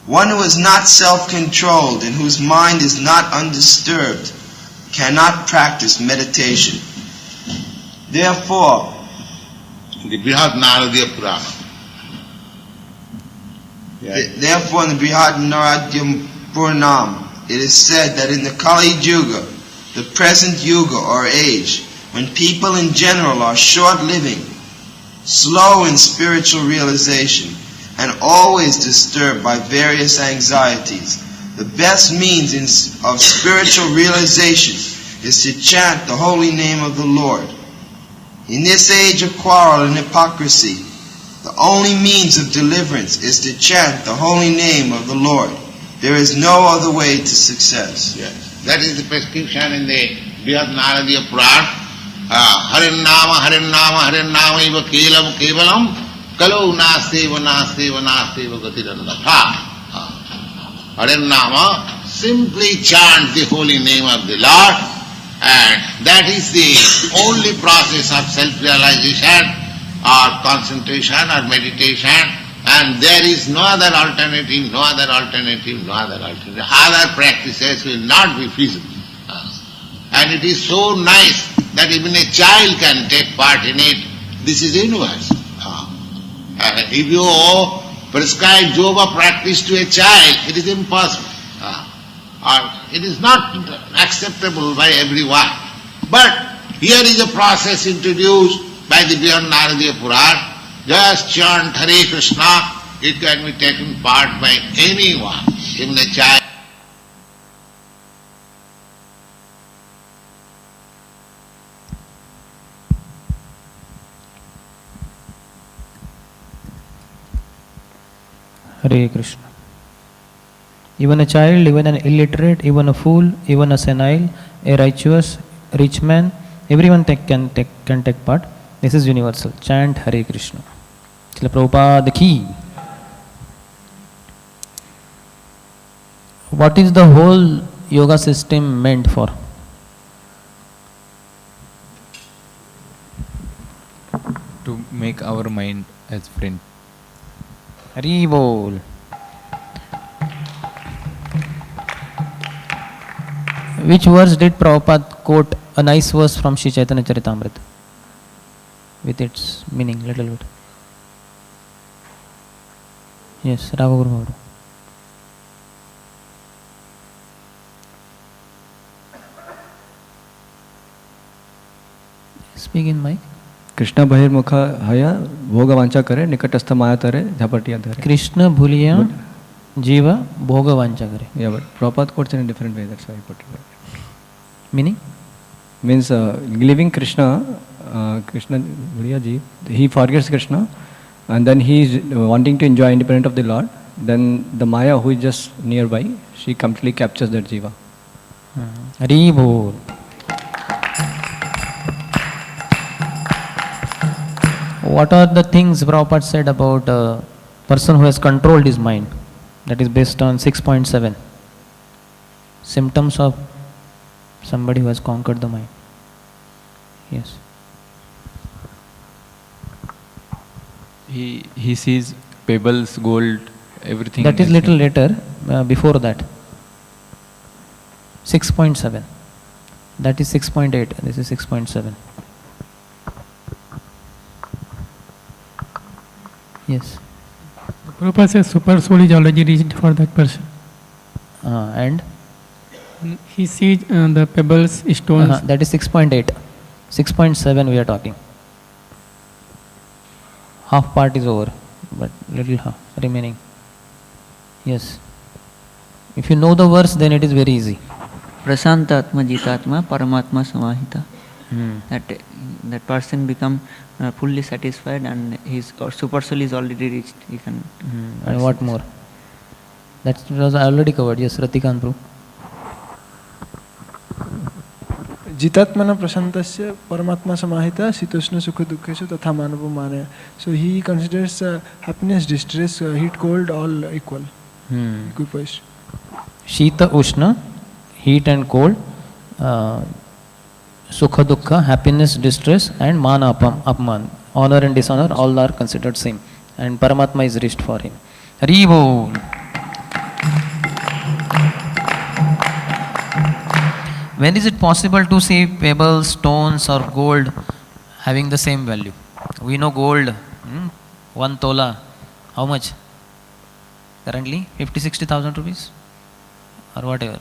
[SPEAKER 2] One who is not self-controlled and whose mind is not undisturbed cannot practice meditation. Therefore,
[SPEAKER 1] the Brihad Naradiya Purana.
[SPEAKER 2] Therefore, in the Brihad Naradiya Puranam, it is said that in the Kali Yuga, the present Yuga or age, when people in general are short-living, slow in spiritual realization, and always disturbed by various anxieties, the best means of spiritual realization is to chant the holy name of the Lord. In this age of quarrel and hypocrisy, the only means of deliverance is to chant the holy name of the Lord. There is no other way to success.
[SPEAKER 1] Yes. That is the prescription in the Brihad Naradiya Purana. Hare Nama, Hare Nama, Hare Nama eva kevalam kevalam kalo nasteva nasteva nasteva gatiranatha. Hare Nama, simply chant the holy name of the Lord, and that is the only process of self-realization or concentration or meditation And there is no other alternative, no other alternative, no other alternative. Other practices will not be feasible. And it is so nice that even a child can take part in it. This is universal. If you prescribe yoga practice to a child, it is impossible. Or it is not acceptable by everyone. But here is a process introduced by the Beyond Naradiya Purana. Just chant Hare Krishna, it can be taken part by anyone, even a child.
[SPEAKER 3] Hare Krishna. Even a child, even an illiterate, even a fool, even a senile, a righteous, rich man, everyone can take part. This is universal. Chant Hare Krishna. Srila Prabhupada ki. What is the whole yoga system meant for?
[SPEAKER 4] To make our mind as friend.
[SPEAKER 3] Hari Bol. Which verse did Prabhupada quote? A nice verse from Sri Chaitanya Charitamrita with its meaning little bit. Yes, Raghu Guru. Speak in mic.
[SPEAKER 5] Krishna बहिर्मुख हया भोग वांछा करे निकटस्थ माया तरे झपटिया धरे.
[SPEAKER 3] Krishna bhuliya jiva bhoga vancha kare.
[SPEAKER 5] Yeah, but Prabhupada quotes in a different way. That's why I put it.
[SPEAKER 3] Meaning?
[SPEAKER 5] Means living Krishna, Krishna bhuliya jiva, he forgets Krishna, and then he is wanting to enjoy independent of the Lord. Then the Maya, who is just nearby, she completely captures that jiva.
[SPEAKER 3] Hari Bol. What are the things Prabhupada said about a person who has controlled his mind? That is based on 6.7. Symptoms of somebody who has conquered the mind. Yes.
[SPEAKER 4] He sees pebbles, gold, everything.
[SPEAKER 3] That is little later, before that. 6.7. That is 6.8. This is 6.7. Yes.
[SPEAKER 6] Prabhupada says super soul is already reached for that person.
[SPEAKER 3] And?
[SPEAKER 6] He sees the pebbles, stones.
[SPEAKER 3] That is 6.8. 6.7 we are talking. Half part is over, but little half remaining. Yes. If you know the verse, then it is very easy.
[SPEAKER 7] Prasantatma jitatma paramatma samahita. That person become fully satisfied and his super soul is already reached. He can.
[SPEAKER 3] And what more? That was already covered. Yes, Ratikan Prabhu.
[SPEAKER 8] Jitatmana prasantasya paramatma samahita sitoshna sukha dukkeshu tatha manava manaya. So he considers happiness, distress, heat, cold all equal. Equipoised.
[SPEAKER 3] Shita Ushna, heat and cold, Sukha Dukkha, happiness, distress, and Mana Apman, honor and dishonor, all are considered same. And Paramatma is reached for him. Hari Bol. When is it possible to see pebbles, stones, or gold having the same value? We know gold, 1 tola, how much? Currently 50,000-60,000 rupees or whatever,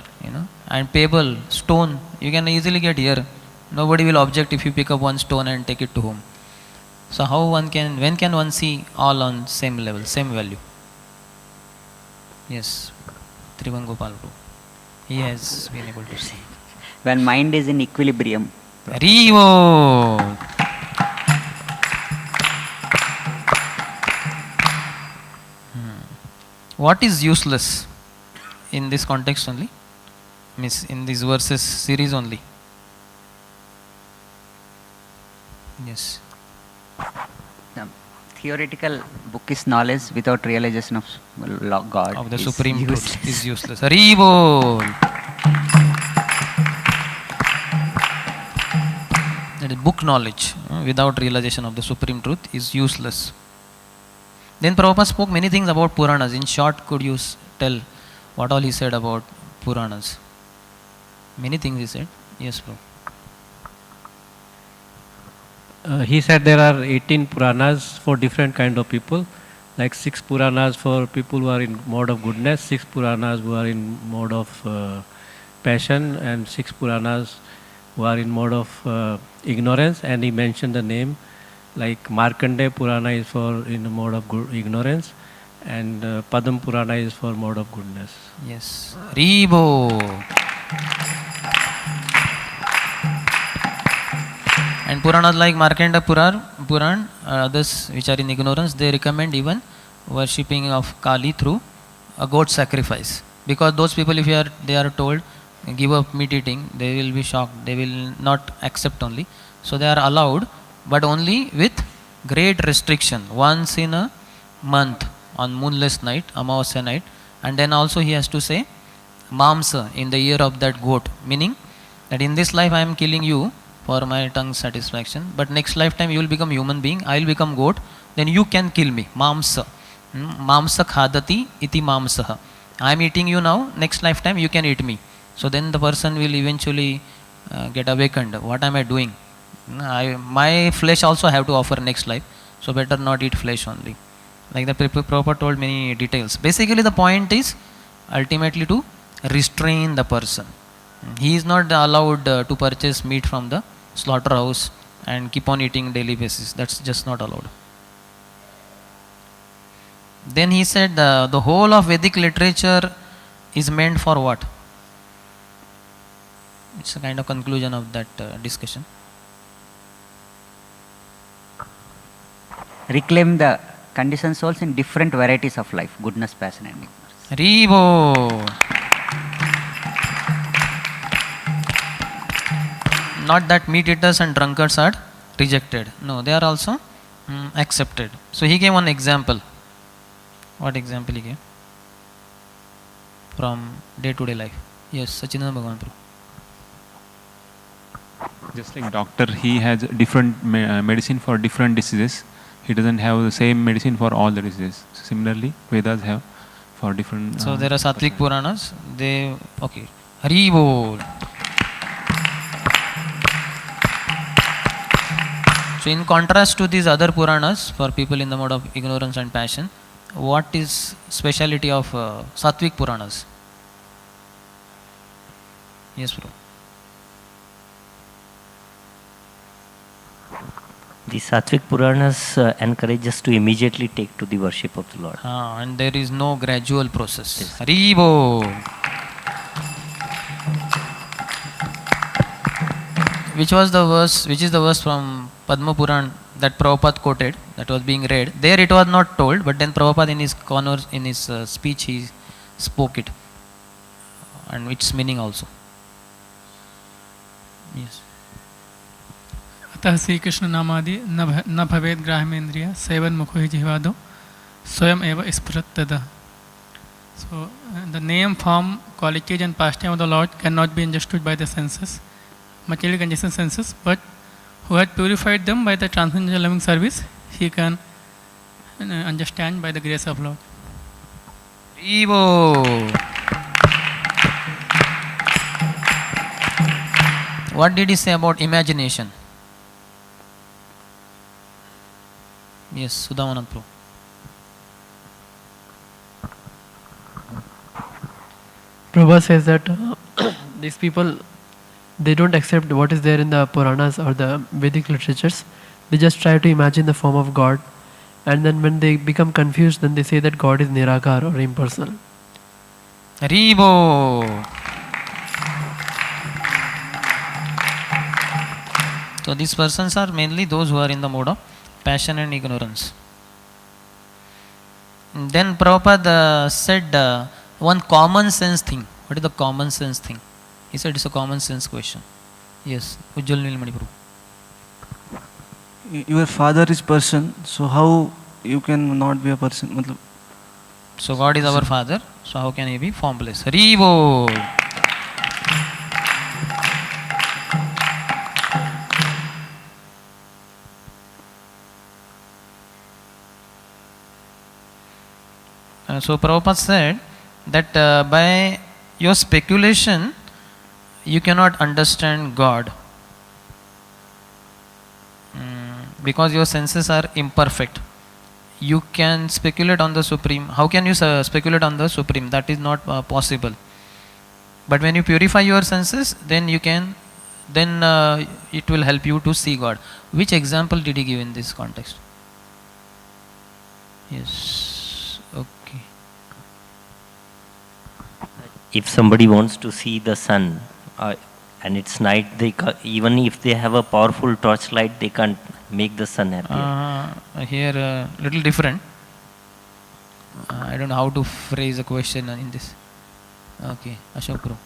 [SPEAKER 3] And pebble, stone, you can easily get here. Nobody will object if you pick up one stone and take it to home. So when can one see all on same level, same value? Yes, Trivan Gopal, he has been able to see.
[SPEAKER 7] When mind is in equilibrium.
[SPEAKER 3] Rivo. What is useless in this context only? Means in these verses series only. Yes.
[SPEAKER 7] The theoretical bookish knowledge without realization of God.
[SPEAKER 3] Of the supreme truth is useless. Rivo. That is book knowledge without realization of the supreme truth is useless. Then Prabhupada spoke many things about Puranas. In short, could you tell what all he said about Puranas? Many things he said. Yes, Prabhupada.
[SPEAKER 9] He said there are 18 Puranas for different kind of people, like 6 Puranas for people who are in mode of goodness, 6 Puranas who are in mode of passion, and 6 Puranas who are in mode of ignorance. And he mentioned the name, like Markandeya Purana is for in the mode of ignorance, and Padam Purana is for mode of goodness.
[SPEAKER 3] Yes. Ribo. And Puranas like Markandeya Puran, others which are in ignorance, they recommend even worshipping of Kali through a goat sacrifice. Because those people, if they are told, give up meat eating, they will be shocked, they will not accept only. So they are allowed, but only with great restriction, once in a month on moonless night, Amavasya night, and then also he has to say Mamsa in the ear of that goat, meaning that in this life I am killing you for my tongue satisfaction, but next lifetime you will become human being, I will become goat, then you can kill me. Mamsa. Mamsa khadati iti mamsaha. I am eating you now, next lifetime you can eat me. So then the person will eventually get awakened. What am I doing? My flesh also have to offer next life, so better not eat flesh only. Like the Prabhupada told many details. Basically the point is ultimately to restrain the person. He is not allowed to purchase meat from the slaughterhouse and keep on eating daily basis. That's just not allowed. Then he said the whole of Vedic literature is meant for what? It's a kind of conclusion of that discussion.
[SPEAKER 10] Reclaim the conditioned souls in different varieties of life, goodness, passion and ignorance.
[SPEAKER 3] Ribo. Not that meat eaters and drunkards are rejected. No, they are also accepted. So he gave one example. What example he gave? From day-to-day life. Yes, Sachinanda Bhagavan Prabhu.
[SPEAKER 4] Just like doctor, he has different medicine for different diseases. He doesn't have the same medicine for all the diseases. Similarly, Vedas have for different.
[SPEAKER 3] So there are Sattvic Puranas. They okay. Hari Bol. So in contrast to these other Puranas, for people in the mode of ignorance and passion, what is speciality of Sattvic Puranas? Yes, bro.
[SPEAKER 11] The Sattvic Puranas encourage us to immediately take to the worship of the Lord.
[SPEAKER 3] And there is no gradual process. Yes. Haribo. Which is the verse from Padma Puran that Prabhupada quoted, that was being read? There it was not told, but then Prabhupada in his speech he spoke it, and its meaning also. Yes.
[SPEAKER 6] अतः श्री कृष्ण नामादि न भवेद ग्राह्यमेन्द्रिय seven मुखो ही जिह्वादो स्वयं एव स्फुरत्तद. So the name, form, qualities and pastime of the Lord cannot be understood by the senses, material conditioned senses, but who had purified them by the transcendental loving service, he can understand by the grace of Lord.
[SPEAKER 3] Evo. What did he say about imagination? Yes, Sudhamanand Prabhu.
[SPEAKER 12] Prabhupada says that these people, they don't accept what is there in the Puranas or the Vedic literatures. They just try to imagine the form of God, and then when they become confused, then they say that God is Nirakar or impersonal.
[SPEAKER 3] Haribo. So these persons are mainly those who are in the mode of passion and ignorance. Then Prabhupada said one common sense thing. What is the common sense thing? He said it's a common sense question. Yes, Ujjwal Nilmani Prabhu.
[SPEAKER 13] Your father is person, so how you can not be a person?
[SPEAKER 3] So God is our father, so how can he be formless? Haribo. So Prabhupada said that by your speculation you cannot understand God, because your senses are imperfect. You can speculate on the Supreme. How can you speculate on the Supreme? That is not possible. But when you purify your senses, then you can, then it will help you to see God. Which example did he give in this context? Yes. Okay.
[SPEAKER 11] If somebody wants to see the sun and it's night, even if they have a powerful torchlight, they can't make the sun appear.
[SPEAKER 3] Here little different. I don't know how to phrase a question in this. Okay, Ashok Bro.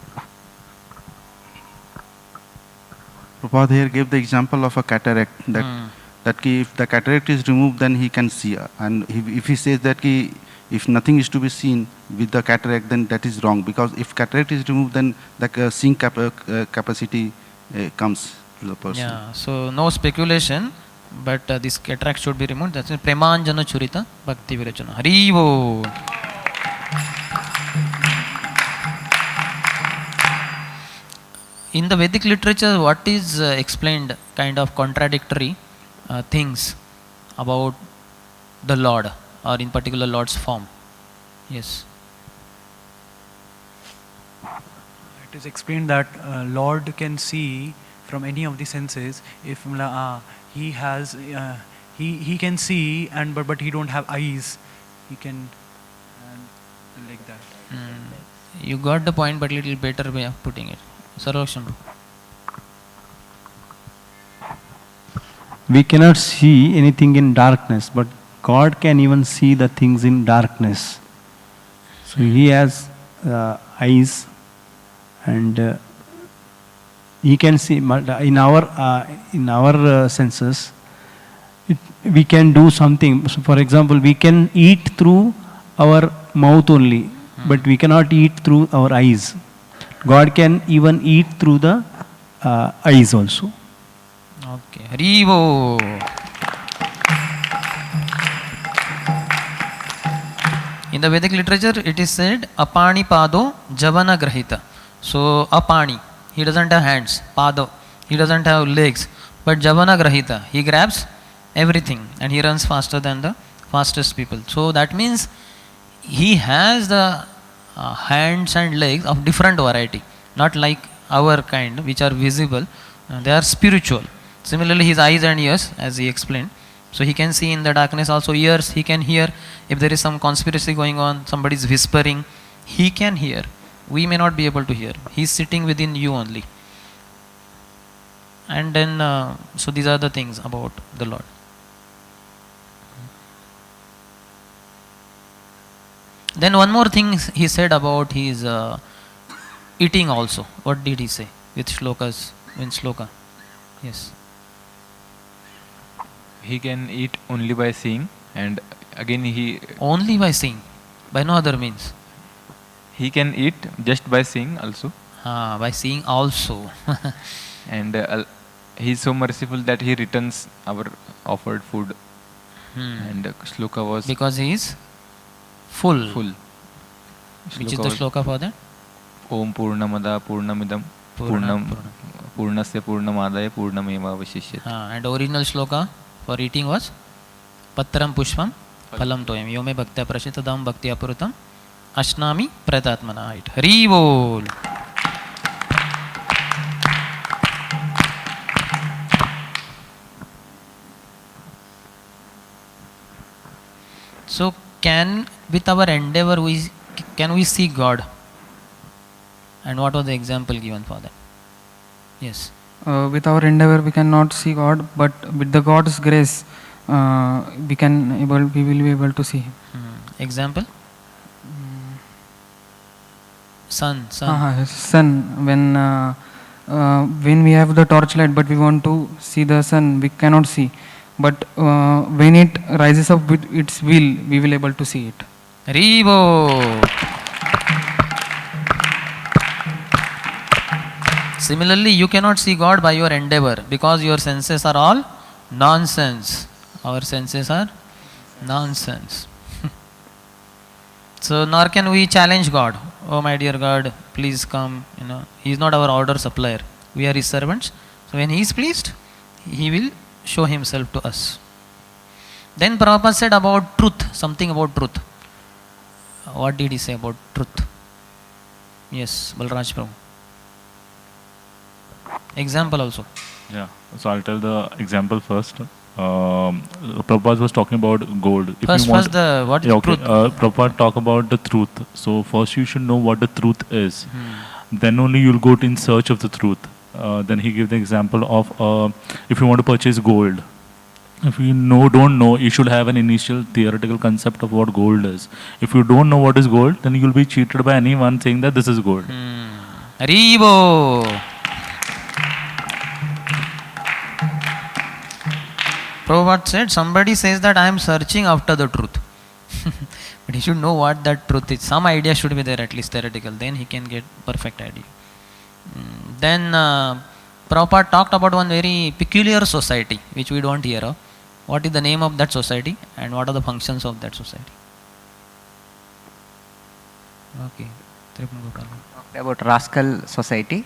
[SPEAKER 14] Prabhupada here gave the example of a cataract, that if the cataract is removed, then he can see. And if he says that if nothing is to be seen with the cataract, then that is wrong, because if cataract is removed, then the seeing capacity comes to the person.
[SPEAKER 3] Yeah, so no speculation, but this cataract should be removed. That's Premanjana Churita Bhakti Virachana. Harivo. In the Vedic literature, what is explained kind of contradictory things about the Lord, or in particular Lord's form? Yes.
[SPEAKER 15] It is explained that Lord can see from any of the senses. If he has, he can see, and but he don't have eyes. He can like that.
[SPEAKER 3] You got the point, but little better way of putting it. Sarvaksham.
[SPEAKER 16] We cannot see anything in darkness, but God can even see the things in darkness. So He has eyes, and He can see. In our senses, we can do something. So for example, we can eat through our mouth only, but we cannot eat through our eyes. God can even eat through the eyes also.
[SPEAKER 3] Okay. Harivo. In the Vedic literature, it is said, Apani Pado Javana Grahita. So, Apani, he doesn't have hands. Pado, he doesn't have legs. But Javana Grahita, he grabs everything and he runs faster than the fastest people. So, that means he has the hands and legs of different variety, not like our kind which are visible. They are spiritual. Similarly, his eyes and ears, as he explained, so he can see in the darkness. Also ears, he can hear. If there is some conspiracy going on, somebody is whispering, he can hear. We may not be able to hear. He is sitting within you only. And then so these are the things about the Lord. Then one more thing he said about his eating also. What did he say with shlokas, in shloka? Yes.
[SPEAKER 4] He can eat only by seeing, and again he...
[SPEAKER 3] Only by seeing, by no other means.
[SPEAKER 4] He can eat just by seeing also.
[SPEAKER 3] By seeing also.
[SPEAKER 4] And he is so merciful that he returns our offered food. And shloka was...
[SPEAKER 3] Because he is full. Which is the shloka for that?
[SPEAKER 4] Om Purnamada Purnamidam Purnasya Purnamadaya Purnameva Vashishyati.
[SPEAKER 3] And original shloka for eating was Patram Pushpam Phalam Toyam Yome Bhaktya Prashitadam Bhakti Apuratam Ashnami Pratatmana. Hari Bol. So with our endeavor can we see God? And what was the example given for that? Yes.
[SPEAKER 17] With our endeavor we cannot see God, but with the God's grace we will be able to see Him.
[SPEAKER 3] Example? Sun.
[SPEAKER 17] Sun. When we have the torchlight, but we want to see the sun, we cannot see. But when it rises up with its wheel, we will able to see it.
[SPEAKER 3] Rivo. Similarly, you cannot see God by your endeavor because your senses are all nonsense. Our senses are nonsense. So nor can we challenge God. Oh my dear God, please come. He is not our order supplier. We are His servants. So when He is pleased, He will show Himself to us. Then Prabhupada said about truth, something about truth. What did he say about truth? Yes, Balraj Prabhu. Example also.
[SPEAKER 18] Yeah, so I'll tell the example first. Prabhupada was talking about gold. If
[SPEAKER 3] First,
[SPEAKER 18] you want,
[SPEAKER 3] what is truth?
[SPEAKER 18] Prabhupada talk about the truth. So first you should know what the truth is. Then only you'll go in search of the truth. Then he gave the example of if you want to purchase gold. If you don't know, you should have an initial theoretical concept of what gold is. If you don't know what is gold, then you'll be cheated by anyone saying that this is gold.
[SPEAKER 3] Haribo! Prabhupada said, somebody says that I am searching after the truth. But he should know what that truth is. Some idea should be there, at least theoretical. Then he can get perfect idea. Then Prabhupada talked about one very peculiar society, which we don't hear of. What is the name of that society and what are the functions of that society? Okay.
[SPEAKER 10] Talked about rascal society.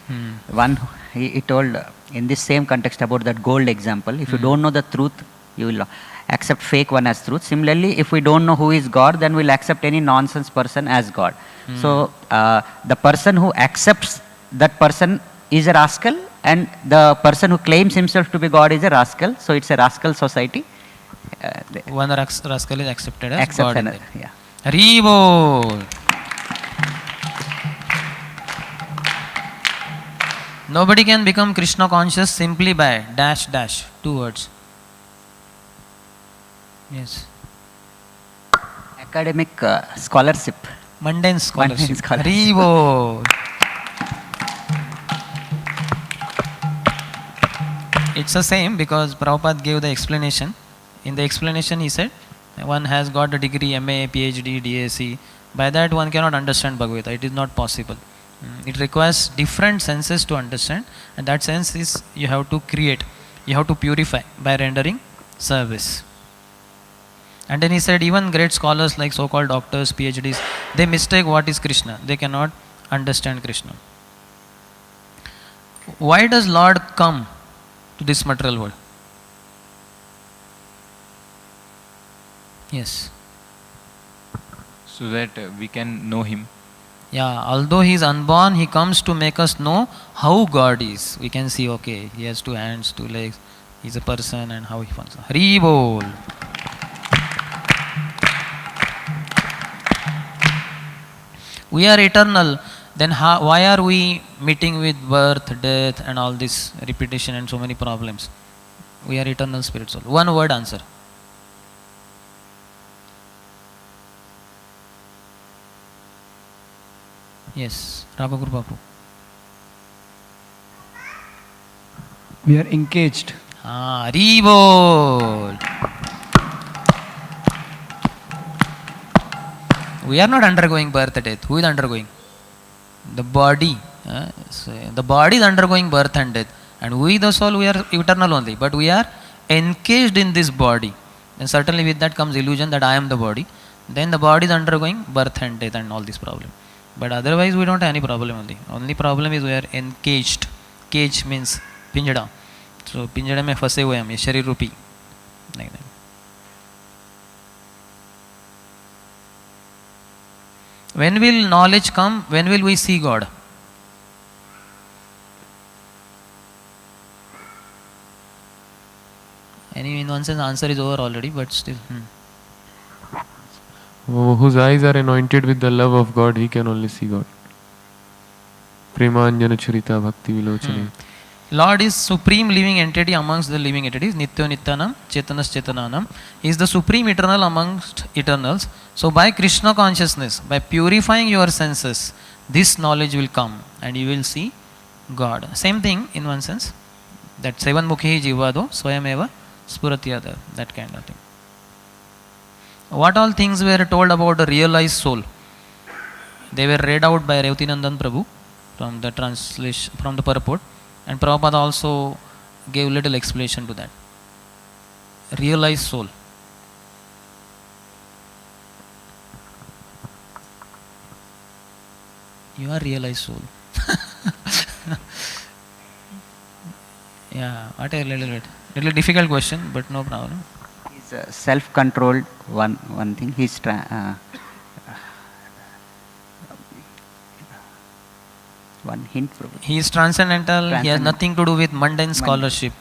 [SPEAKER 10] One, he told in this same context about that gold example. If you don't know the truth, you will accept fake one as truth. Similarly, if we don't know who is God, then we'll accept any nonsense person as God. So the person who accepts that person is a rascal, and the person who claims himself to be God is a rascal. So it's a rascal society.
[SPEAKER 3] One rascal is accepted as God.
[SPEAKER 10] Another, yeah.
[SPEAKER 3] Haribo! Nobody can become Krishna conscious simply by dash dash, 2 words. Yes.
[SPEAKER 10] Academic scholarship.
[SPEAKER 3] Mundane scholarship.
[SPEAKER 10] Mundane scholarship.
[SPEAKER 3] Haribo! It's the same because Prabhupada gave the explanation. In the explanation he said, one has got a degree, MA, PhD, DAC. By that one cannot understand Bhagavatam. It is not possible. It requires different senses to understand, and that sense is you have to create, you have to purify by rendering service. And then he said even great scholars like so-called doctors, PhDs, they mistake what is Krishna. They cannot understand Krishna. Why does Lord come to this material world? Yes.
[SPEAKER 4] So that we can know Him.
[SPEAKER 3] Yeah, although he is unborn, he comes to make us know how God is. We can see, okay, he has 2 hands, 2 legs, he is a person and how he functions. Hari Bol. We are eternal, then why are we meeting with birth, death and all this repetition and so many problems? We are eternal spirit soul. One word answer. Yes, Raghu Babu.
[SPEAKER 5] We are engaged.
[SPEAKER 3] Haribol. We are not undergoing birth and death. Who is undergoing? The body. So the body is undergoing birth and death. And we, the soul, we are eternal only. But we are encaged in this body. And certainly with that comes illusion that I am the body. Then the body is undergoing birth and death and all these problems. But otherwise we don't have any problem only. Only problem is we are encaged. Cage means pinjada. So pinjada mein phase hue hum, ye sharir rupi. Like that. When will knowledge come? When will we see God? Anyway, in one sense answer is over already, but still.
[SPEAKER 19] Whose eyes are anointed with the love of God, he can only see God. Premanjana Churita Bhakti Vilochane.
[SPEAKER 3] Lord is supreme living entity amongst the living entities. Nityo Nityanam, Chetanas Chetananam. He is the supreme eternal amongst eternals. So by Krishna consciousness, by purifying your senses, this knowledge will come and you will see God. Same thing in one sense. That Sevan Mukhi Jivado, Swayameva, Spuratyada, that kind of thing. What all things were told about the realized soul? They were read out by Revtinandan Prabhu from the translation, from the purport, and Prabhupada also gave little explanation to that. Realized soul. You are realized soul. Yeah, what a little difficult question, but no problem.
[SPEAKER 10] He's self-controlled. One thing. He's one hint.
[SPEAKER 3] He is transcendental. He has nothing to do with mundane scholarship.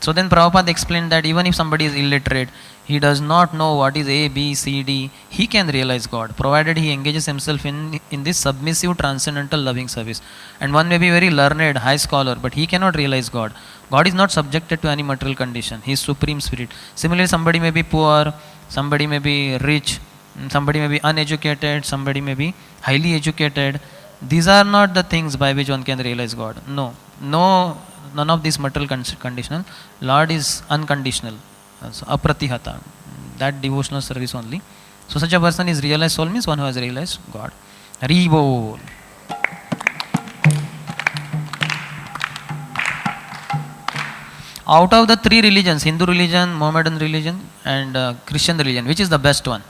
[SPEAKER 3] So then Prabhupada explained that even if somebody is illiterate, he does not know what is A, B, C, D, he can realize God, provided he engages himself in this submissive, transcendental, loving service. And one may be very learned, high scholar, but he cannot realize God. God is not subjected to any material condition. He is Supreme Spirit. Similarly, somebody may be poor, somebody may be rich, somebody may be uneducated, somebody may be highly educated. These are not the things by which one can realize God. No, none of these material conditional. Lord is unconditional. So apratihata, that devotional service only. So such a person is realized soul, means one who has realized God. Hari Bol. Out of the three religions, Hindu religion, Mohammedan religion and Christian religion, which is the best one?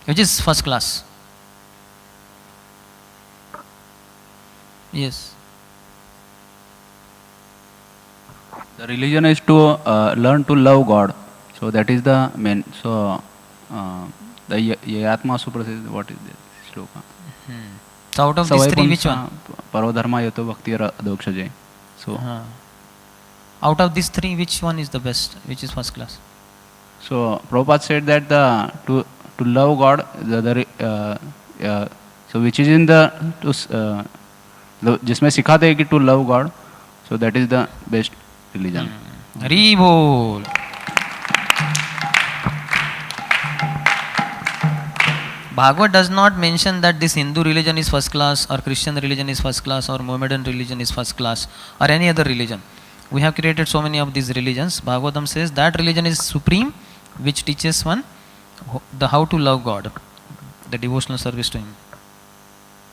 [SPEAKER 3] Which is first class? Yes.
[SPEAKER 20] The religion is to learn to love God. So that is the main. So the Yatma Suprasiddha, what is this shloka?
[SPEAKER 3] So out of these three, which one?
[SPEAKER 20] Parodharma Yato Bhakti Adokshaje. So
[SPEAKER 3] out of these three, which one is the best? Which is first class?
[SPEAKER 20] So Prabhupada said that to love God, so which is in the जिसमें सिखाते हैं कि to love God, so that is the best religion.
[SPEAKER 3] Hari Bol. Bhagavad does not mention that this Hindu religion is first class or Christian religion is first class or Mohammedan religion is first class or any other religion. We have created so many of these religions. Bhagavatam says that religion is supreme, which teaches one the how to love God, the devotional service to Him.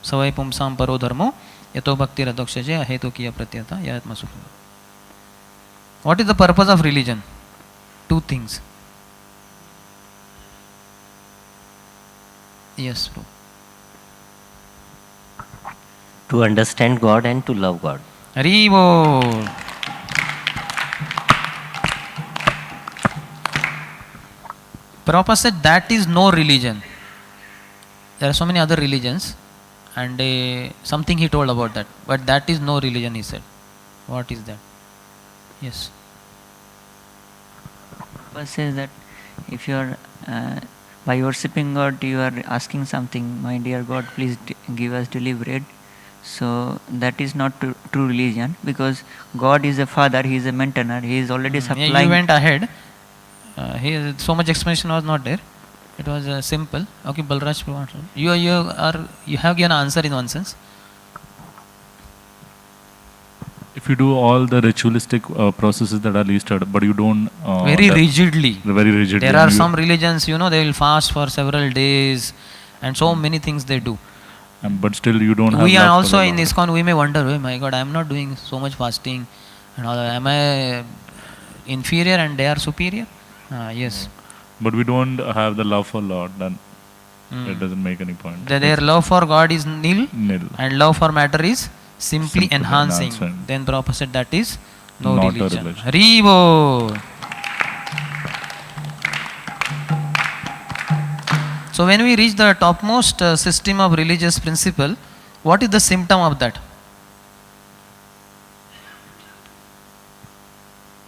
[SPEAKER 3] Savai pumsam paro dharmo yato bhakti radokshaje ahetu kiya pratyata yatma sukha. What is the purpose of religion? Two things. Yes, bro.
[SPEAKER 11] To understand God and to love God.
[SPEAKER 3] Hari Bol. Prabhupada said that is no religion. There are so many other religions and something he told about that. But that is no religion, he said. What is that? Yes.
[SPEAKER 7] Prabhupada says that if you are by worshipping God, you are asking something, my dear God, please give us daily bread. So that is not true religion, because God is a father, He is a maintainer, He is already supplying.
[SPEAKER 3] You went ahead. So much explanation was not there. It was simple. Okay, Balraj, you have given an answer in one sense.
[SPEAKER 18] If you do all the ritualistic processes that are listed, but you don't
[SPEAKER 3] very rigidly.
[SPEAKER 18] There
[SPEAKER 3] are some religions, they will fast for several days, and so many things they do.
[SPEAKER 18] But still, you don't have.
[SPEAKER 3] We are also in ISKCON. We may wonder, oh my God, I am not doing so much fasting, and all. Am I inferior and they are superior? Yes.
[SPEAKER 18] But we don't have the love for Lord. Then it doesn't make any point.
[SPEAKER 3] Their love for God is nil, and love for matter is simply enhancing. Then Prabhupada said that is not religion. Hari Bol. So when we reach the topmost system of religious principle, what is the symptom of that?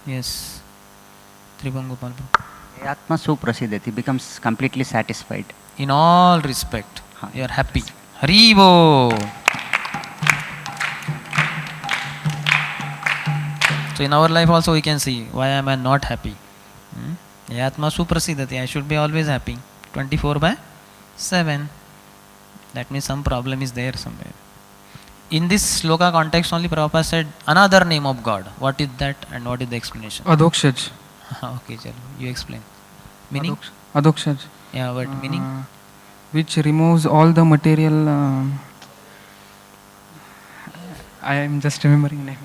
[SPEAKER 3] Yes. Tribangopal.
[SPEAKER 10] Atma suprasiddhati, becomes completely satisfied.
[SPEAKER 3] In all respect, you are happy. Hari Bol. So in our life also we can see, why am I not happy? Atma suprasiddhati, I should be always happy. 24/7. That means some problem is there somewhere. In this sloka context only, Prabhupada said another name of God. What is that and what is the explanation?
[SPEAKER 17] Adokshaj.
[SPEAKER 3] Okay, chalo, you explain. Meaning?
[SPEAKER 17] Adokshaj.
[SPEAKER 3] Yeah, but meaning?
[SPEAKER 17] Which removes all the material. I am just remembering name.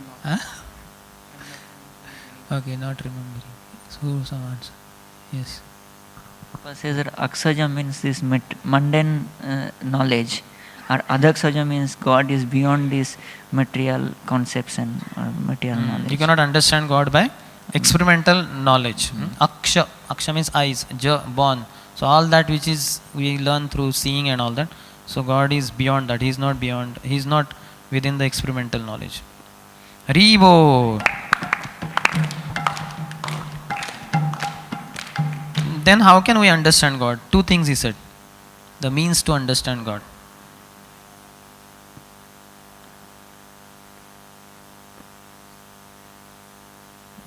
[SPEAKER 3] Okay, not remembering. So some answer. Yes.
[SPEAKER 7] Prabhupada says that aksaja means this mundane knowledge, Adaksaja means God is beyond these material concepts and material knowledge.
[SPEAKER 3] You cannot understand God by experimental knowledge. Aksha means eyes, born. So all that which is we learn through seeing and all that. So God is beyond that. He is not beyond. He is not within the experimental knowledge. Haribo. Then how can we understand God? Two things he said. The means to understand God.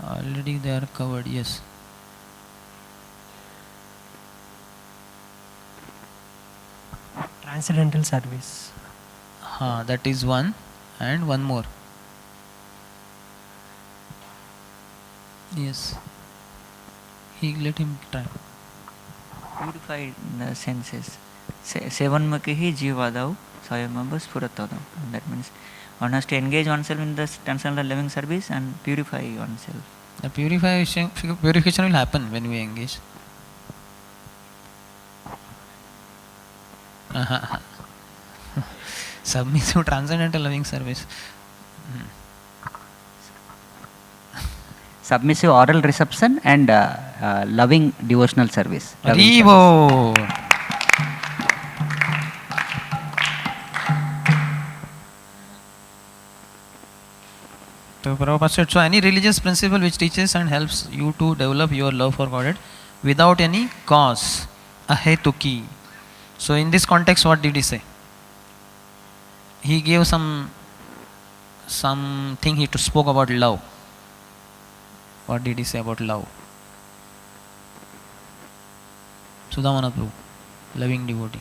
[SPEAKER 3] Already they are covered, yes.
[SPEAKER 21] Transcendental service.
[SPEAKER 3] That is one, and one more. Yes. Let him try.
[SPEAKER 7] Purify the senses. Sevanmukhi jivadau sayamabha spuratadam. That means one has to engage oneself in the transcendental living service and purify oneself.
[SPEAKER 3] The purification will happen when we engage. Submissive transcendental loving service.
[SPEAKER 10] Submissive oral reception and loving devotional service.
[SPEAKER 3] Haribo. So Prabhupada said, so any religious principle which teaches and helps you to develop your love for Godhead without any cause, ahetuki. So in this context, what did he say? He gave something he spoke about love. What did he say about love? Sudhamana Prabhu, loving devotee.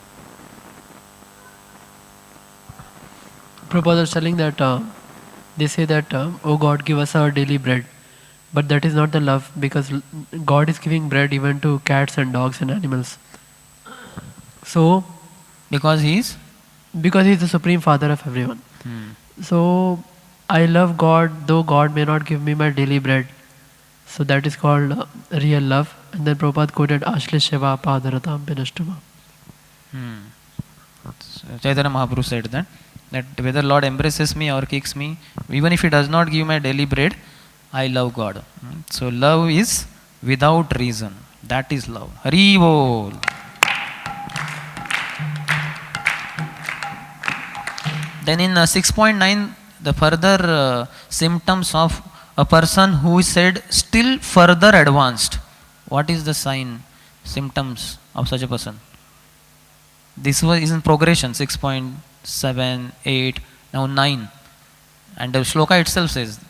[SPEAKER 12] Prabhupada is telling that they say that, oh God, give us our daily bread. But that is not the love, because God is giving bread even to cats and dogs and animals. So, because he is the Supreme Father of everyone. So, I love God, though God may not give me my daily bread. So that is called real love. And then Prabhupada quoted Ashlesheva Padaratam Pinashtama.
[SPEAKER 3] Chaitanya Mahaprabhu said that whether Lord embraces me or kicks me, even if he does not give my daily bread, I love God. So love is without reason. That is love. Hari Bol. Then in 6.9, the further symptoms of a person who is said still further advanced. What is the sign, symptoms of such a person? This was is in progression, 6.7, 8, now 9. And the shloka itself says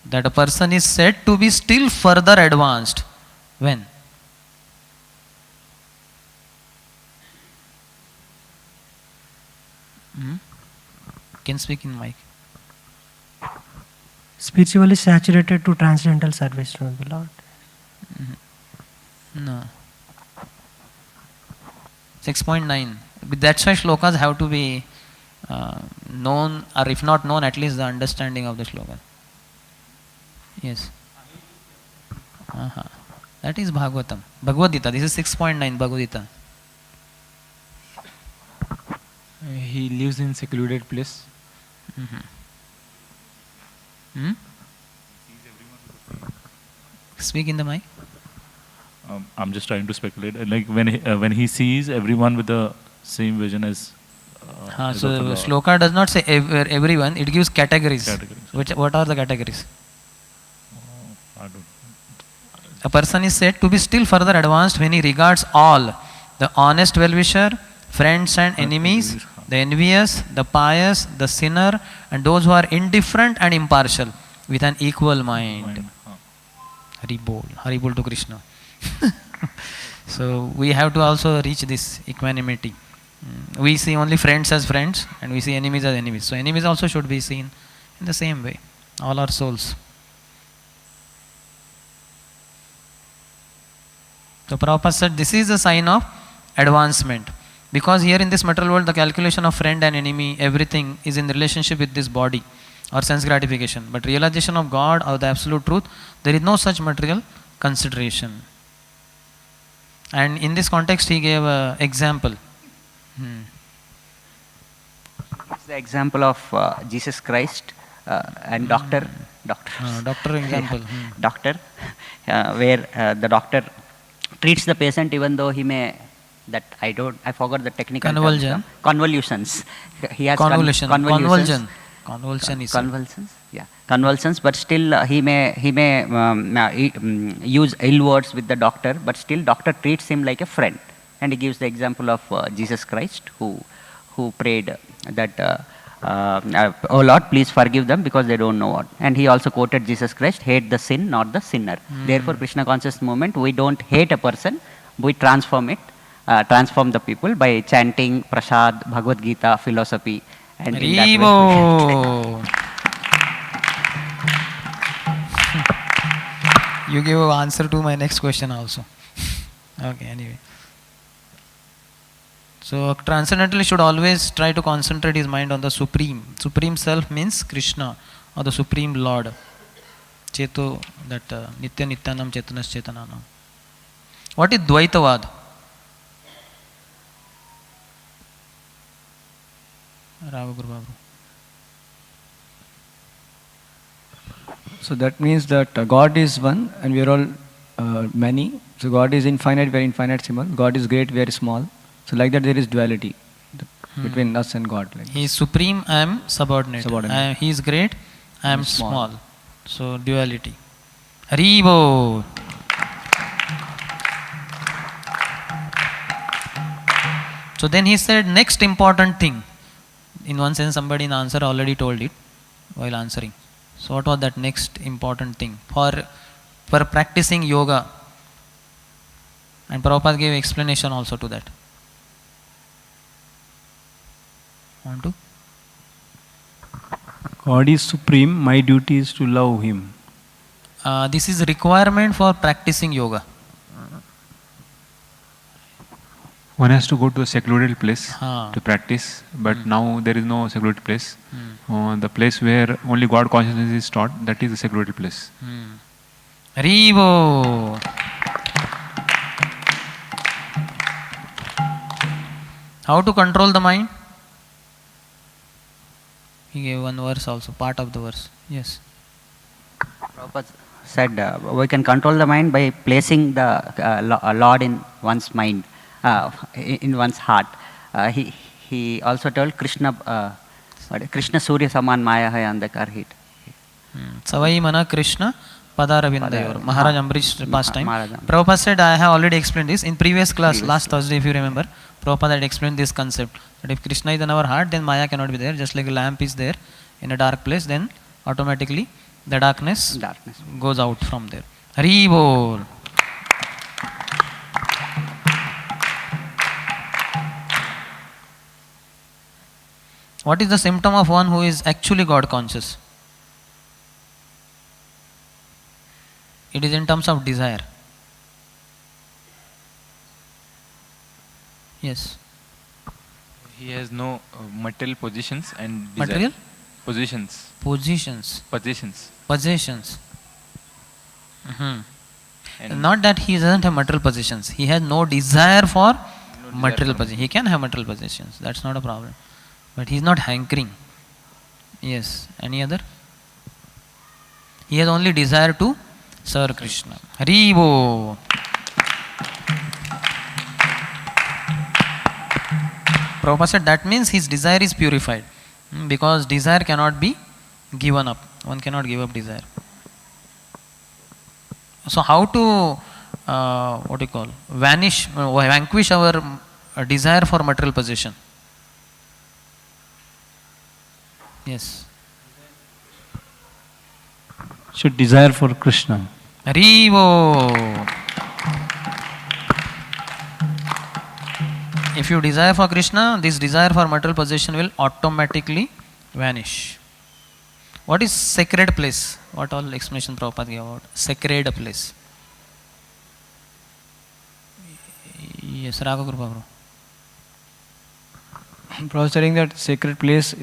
[SPEAKER 3] that a person is said to be still further advanced. When? Can speak in mic.
[SPEAKER 21] Spiritually saturated to transcendental service to the Lord.
[SPEAKER 3] No. 6.9. That's why shlokas have to be known, or if not known, at least the understanding of the shloka. Yes. That is Bhagavatam. Bhagavad Gita. This is 6.9 Bhagavad Gita.
[SPEAKER 22] He lives in secluded place.
[SPEAKER 3] Speak in the mic.
[SPEAKER 18] I'm just trying to speculate. Like when he sees everyone with the same vision as.
[SPEAKER 3] So shloka does not say everyone. It gives categories. What are the categories?
[SPEAKER 18] I don't.
[SPEAKER 3] A person is said to be still further advanced when he regards all, the honest well-wisher, friends and enemies, the envious, the pious, the sinner, and those who are indifferent and impartial, with an equal mind. Haribol to Krishna. So we have to also reach this equanimity. We see only friends as friends, and we see enemies as enemies. So enemies also should be seen in the same way. All our souls. So Prabhupada said this is a sign of advancement. Because here in this material world, the calculation of friend and enemy, everything is in relationship with this body or sense gratification. But realization of God or the absolute truth, there is no such material consideration. And in this context, he gave an example.
[SPEAKER 10] The example of Jesus Christ and doctor
[SPEAKER 3] example.
[SPEAKER 10] Doctor, where the doctor treats the patient even though he may, I forgot the technical term. Convolutions. He has convolutions. Convulsions, but still he may use ill words with the doctor, but still doctor treats him like a friend. And he gives the example of Jesus Christ who prayed that, oh Lord, please forgive them because they don't know what. And he also quoted Jesus Christ, hate the sin, not the sinner. Therefore, Krishna conscious movement, we don't hate a person, we transform it, transform the people by chanting, prasad, Bhagavad Gita, philosophy. And in that way,
[SPEAKER 3] you gave an answer to my next question also. Okay, anyway. So transcendentalist should always try to concentrate his mind on the Supreme. Supreme Self means Krishna or the Supreme Lord. Cheto, that Nitya Nityanam Chetanas Chetananam. What is Dvaitavad?
[SPEAKER 5] So that means that God is one and we are all many. So God is infinite, we are infinite small. God is great, we are small. So like that there is duality between us and God. Like
[SPEAKER 3] he is supreme, I am subordinate. He is great, I am small. So duality. Haribo. So then he said next important thing. In one sense somebody in the answer already told it while answering. So what was that next important thing for practicing yoga? And Prabhupada gave explanation also to that. Want to?
[SPEAKER 16] God is supreme, my duty is to love him.
[SPEAKER 3] This is requirement for practicing yoga.
[SPEAKER 4] One has to go to a secluded place to practice, but now there is no secluded place. The place where only God consciousness is taught, that is a secluded place.
[SPEAKER 3] Haribo. How to control the mind? He gave one verse also, part of the verse. Yes.
[SPEAKER 10] Prabhupada said we can control the mind by placing the Lord in one's mind, in one's heart. He also told Krishna, Krishna Surya Saman Maya Hai Andhakar Hit.
[SPEAKER 3] Savai Mana Krishna Padaravindayor. Maharaj Ambrish past time. Prabhupada said, I have already explained this in previous class, last Thursday if you remember. Prabhupada had explained this concept, that if Krishna is in our heart, then Maya cannot be there. Just like a lamp is there in a dark place, then automatically the darkness goes out from there. Hari Bol. What is the symptom of one who is actually God conscious? It is in terms of desire. Yes.
[SPEAKER 22] He has no material positions and desire.
[SPEAKER 3] Material?
[SPEAKER 22] Positions.
[SPEAKER 3] Positions.
[SPEAKER 22] Possessions.
[SPEAKER 3] Possessions. Not that he doesn't have material possessions. He has no desire for material possessions. He can have material possessions. That's not a problem. But he is not hankering. Yes. Any other? He has only desire to serve Krishna. Haribo. Prabhupada said that means his desire is purified. Because desire cannot be given up. One cannot give up desire. So how to vanquish our desire for material possession? Yes.
[SPEAKER 16] Should desire for Krishna.
[SPEAKER 3] Haribo. If you desire for Krishna, this desire for material possession will automatically vanish. What is sacred place? What all explanation Prabhupada gave about sacred place? Yes, Raghu Krupa bro.
[SPEAKER 5] Prabhupada saying that sacred place,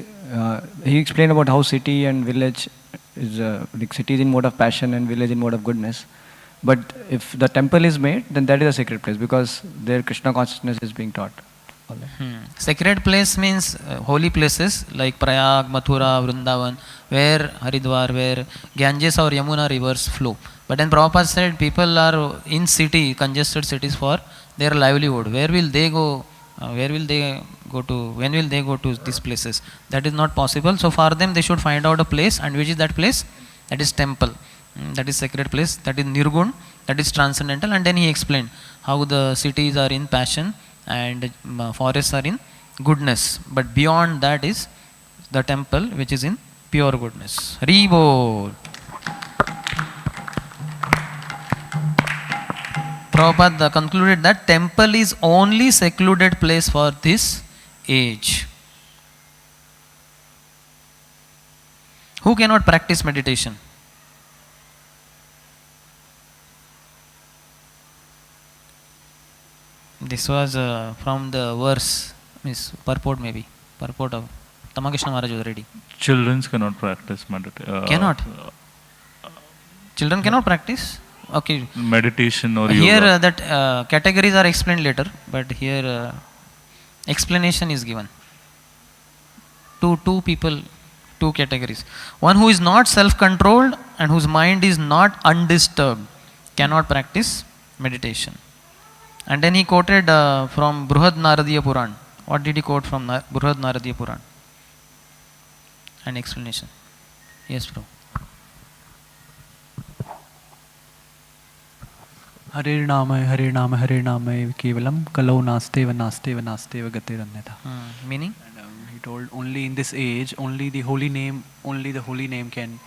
[SPEAKER 5] he explained about how city and village is, like city is in mode of passion and village in mode of goodness. But if the temple is made, then that is a sacred place because there Krishna consciousness is being taught
[SPEAKER 3] Sacred place means holy places like Prayag, Mathura, Vrindavan, where Haridwar, where Ganges or Yamuna rivers flow. But then Prabhupada said people are in city, congested cities for their livelihood. Where will they go? Where will they go to? When will they go to these places? That is not possible. So for them, they should find out a place, and which is that place? That is temple. That is sacred place. That is Nirgun. That is transcendental. And then he explained how the cities are in passion and forests are in goodness. But beyond that is the temple, which is in pure goodness. Hari Bol. Prabhupada concluded that temple is only secluded place for this age. Who cannot practice meditation? This was from the verse, means purport maybe, purport of Tamakrishna Maharaj was ready.
[SPEAKER 18] Children cannot practice meditation.
[SPEAKER 3] Cannot? Children cannot practice? Okay.
[SPEAKER 18] Meditation or
[SPEAKER 3] here
[SPEAKER 18] yoga.
[SPEAKER 3] That categories are explained later, but here explanation is given. Two people, two categories. One who is not self-controlled and whose mind is not undisturbed cannot practice meditation. And then he quoted from Bruhad Naradiya Puran. What did he quote from Bruhad Naradiya Puran? An explanation. Yes, bro.
[SPEAKER 15] Hare Nama Kevalam Kalau Nasteva Nasteva Nasteva Gatirannatha.
[SPEAKER 3] Meaning?
[SPEAKER 15] And, he told only in this age, only the holy name can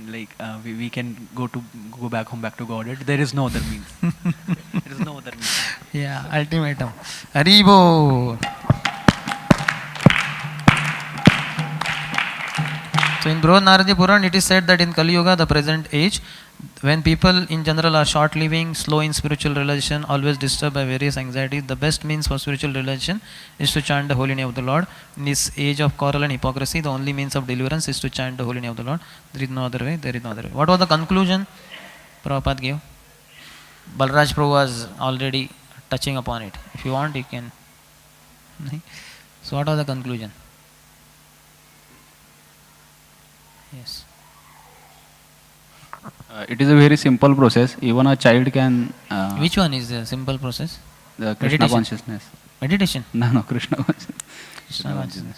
[SPEAKER 15] like we can go back to Godhead. There is no other means. There is no other means.
[SPEAKER 3] Yeah, ultimatum. Haribo. So in Bruhad Naradiya Puran it is said that in Kali Yuga, the present age, when people in general are short living, slow in spiritual realization, always disturbed by various anxieties, the best means for spiritual realization is to chant the holy name of the Lord. In this age of quarrel and hypocrisy, the only means of deliverance is to chant the holy name of the Lord. There is no other way, there is no other way. What was the conclusion Prabhupada gave? Balraj Prabhu was already touching upon it. If you want, you can. So what was the conclusion? Yes.
[SPEAKER 20] It is a very simple process. Even a child can.
[SPEAKER 3] Which one is the simple process?
[SPEAKER 20] The Krishna
[SPEAKER 3] Meditation.
[SPEAKER 20] consciousness.
[SPEAKER 3] Meditation?
[SPEAKER 20] No, Krishna consciousness.
[SPEAKER 3] Krishna consciousness.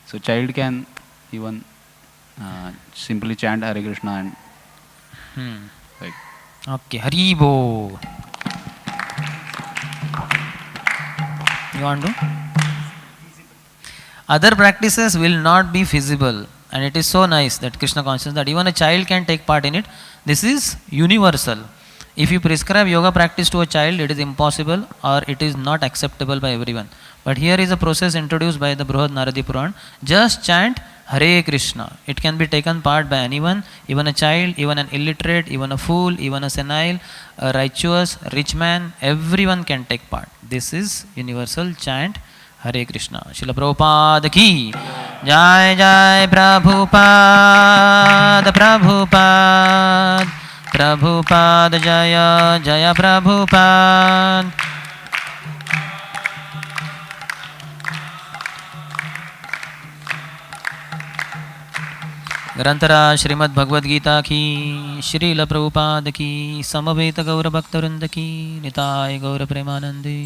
[SPEAKER 20] So child can even simply chant Hare Krishna and like.
[SPEAKER 3] Okay, Haribo. You want to? Other practices will not be feasible, and it is so nice that Krishna consciousness that even a child can take part in it. This is universal. If you prescribe yoga practice to a child, it is impossible or it is not acceptable by everyone. But here is a process introduced by the Bruhad Naradiya Puran. Just chant Hare Krishna. It can be taken part by anyone, even a child, even an illiterate, even a fool, even a senile, a righteous, rich man. Everyone can take part. This is universal. Chant Hare Krishna. Srila Prabhupada ki Jai Jai Prabhupada Prabhupada Prabhupada Jaya Jaya Prabhupada. ग्रंथराज Shrimad Bhagavad Gita की, श्रील प्रभुपाद की, समवेत गौर भक्तवृंद की, निताय गौर प्रेमानंदी.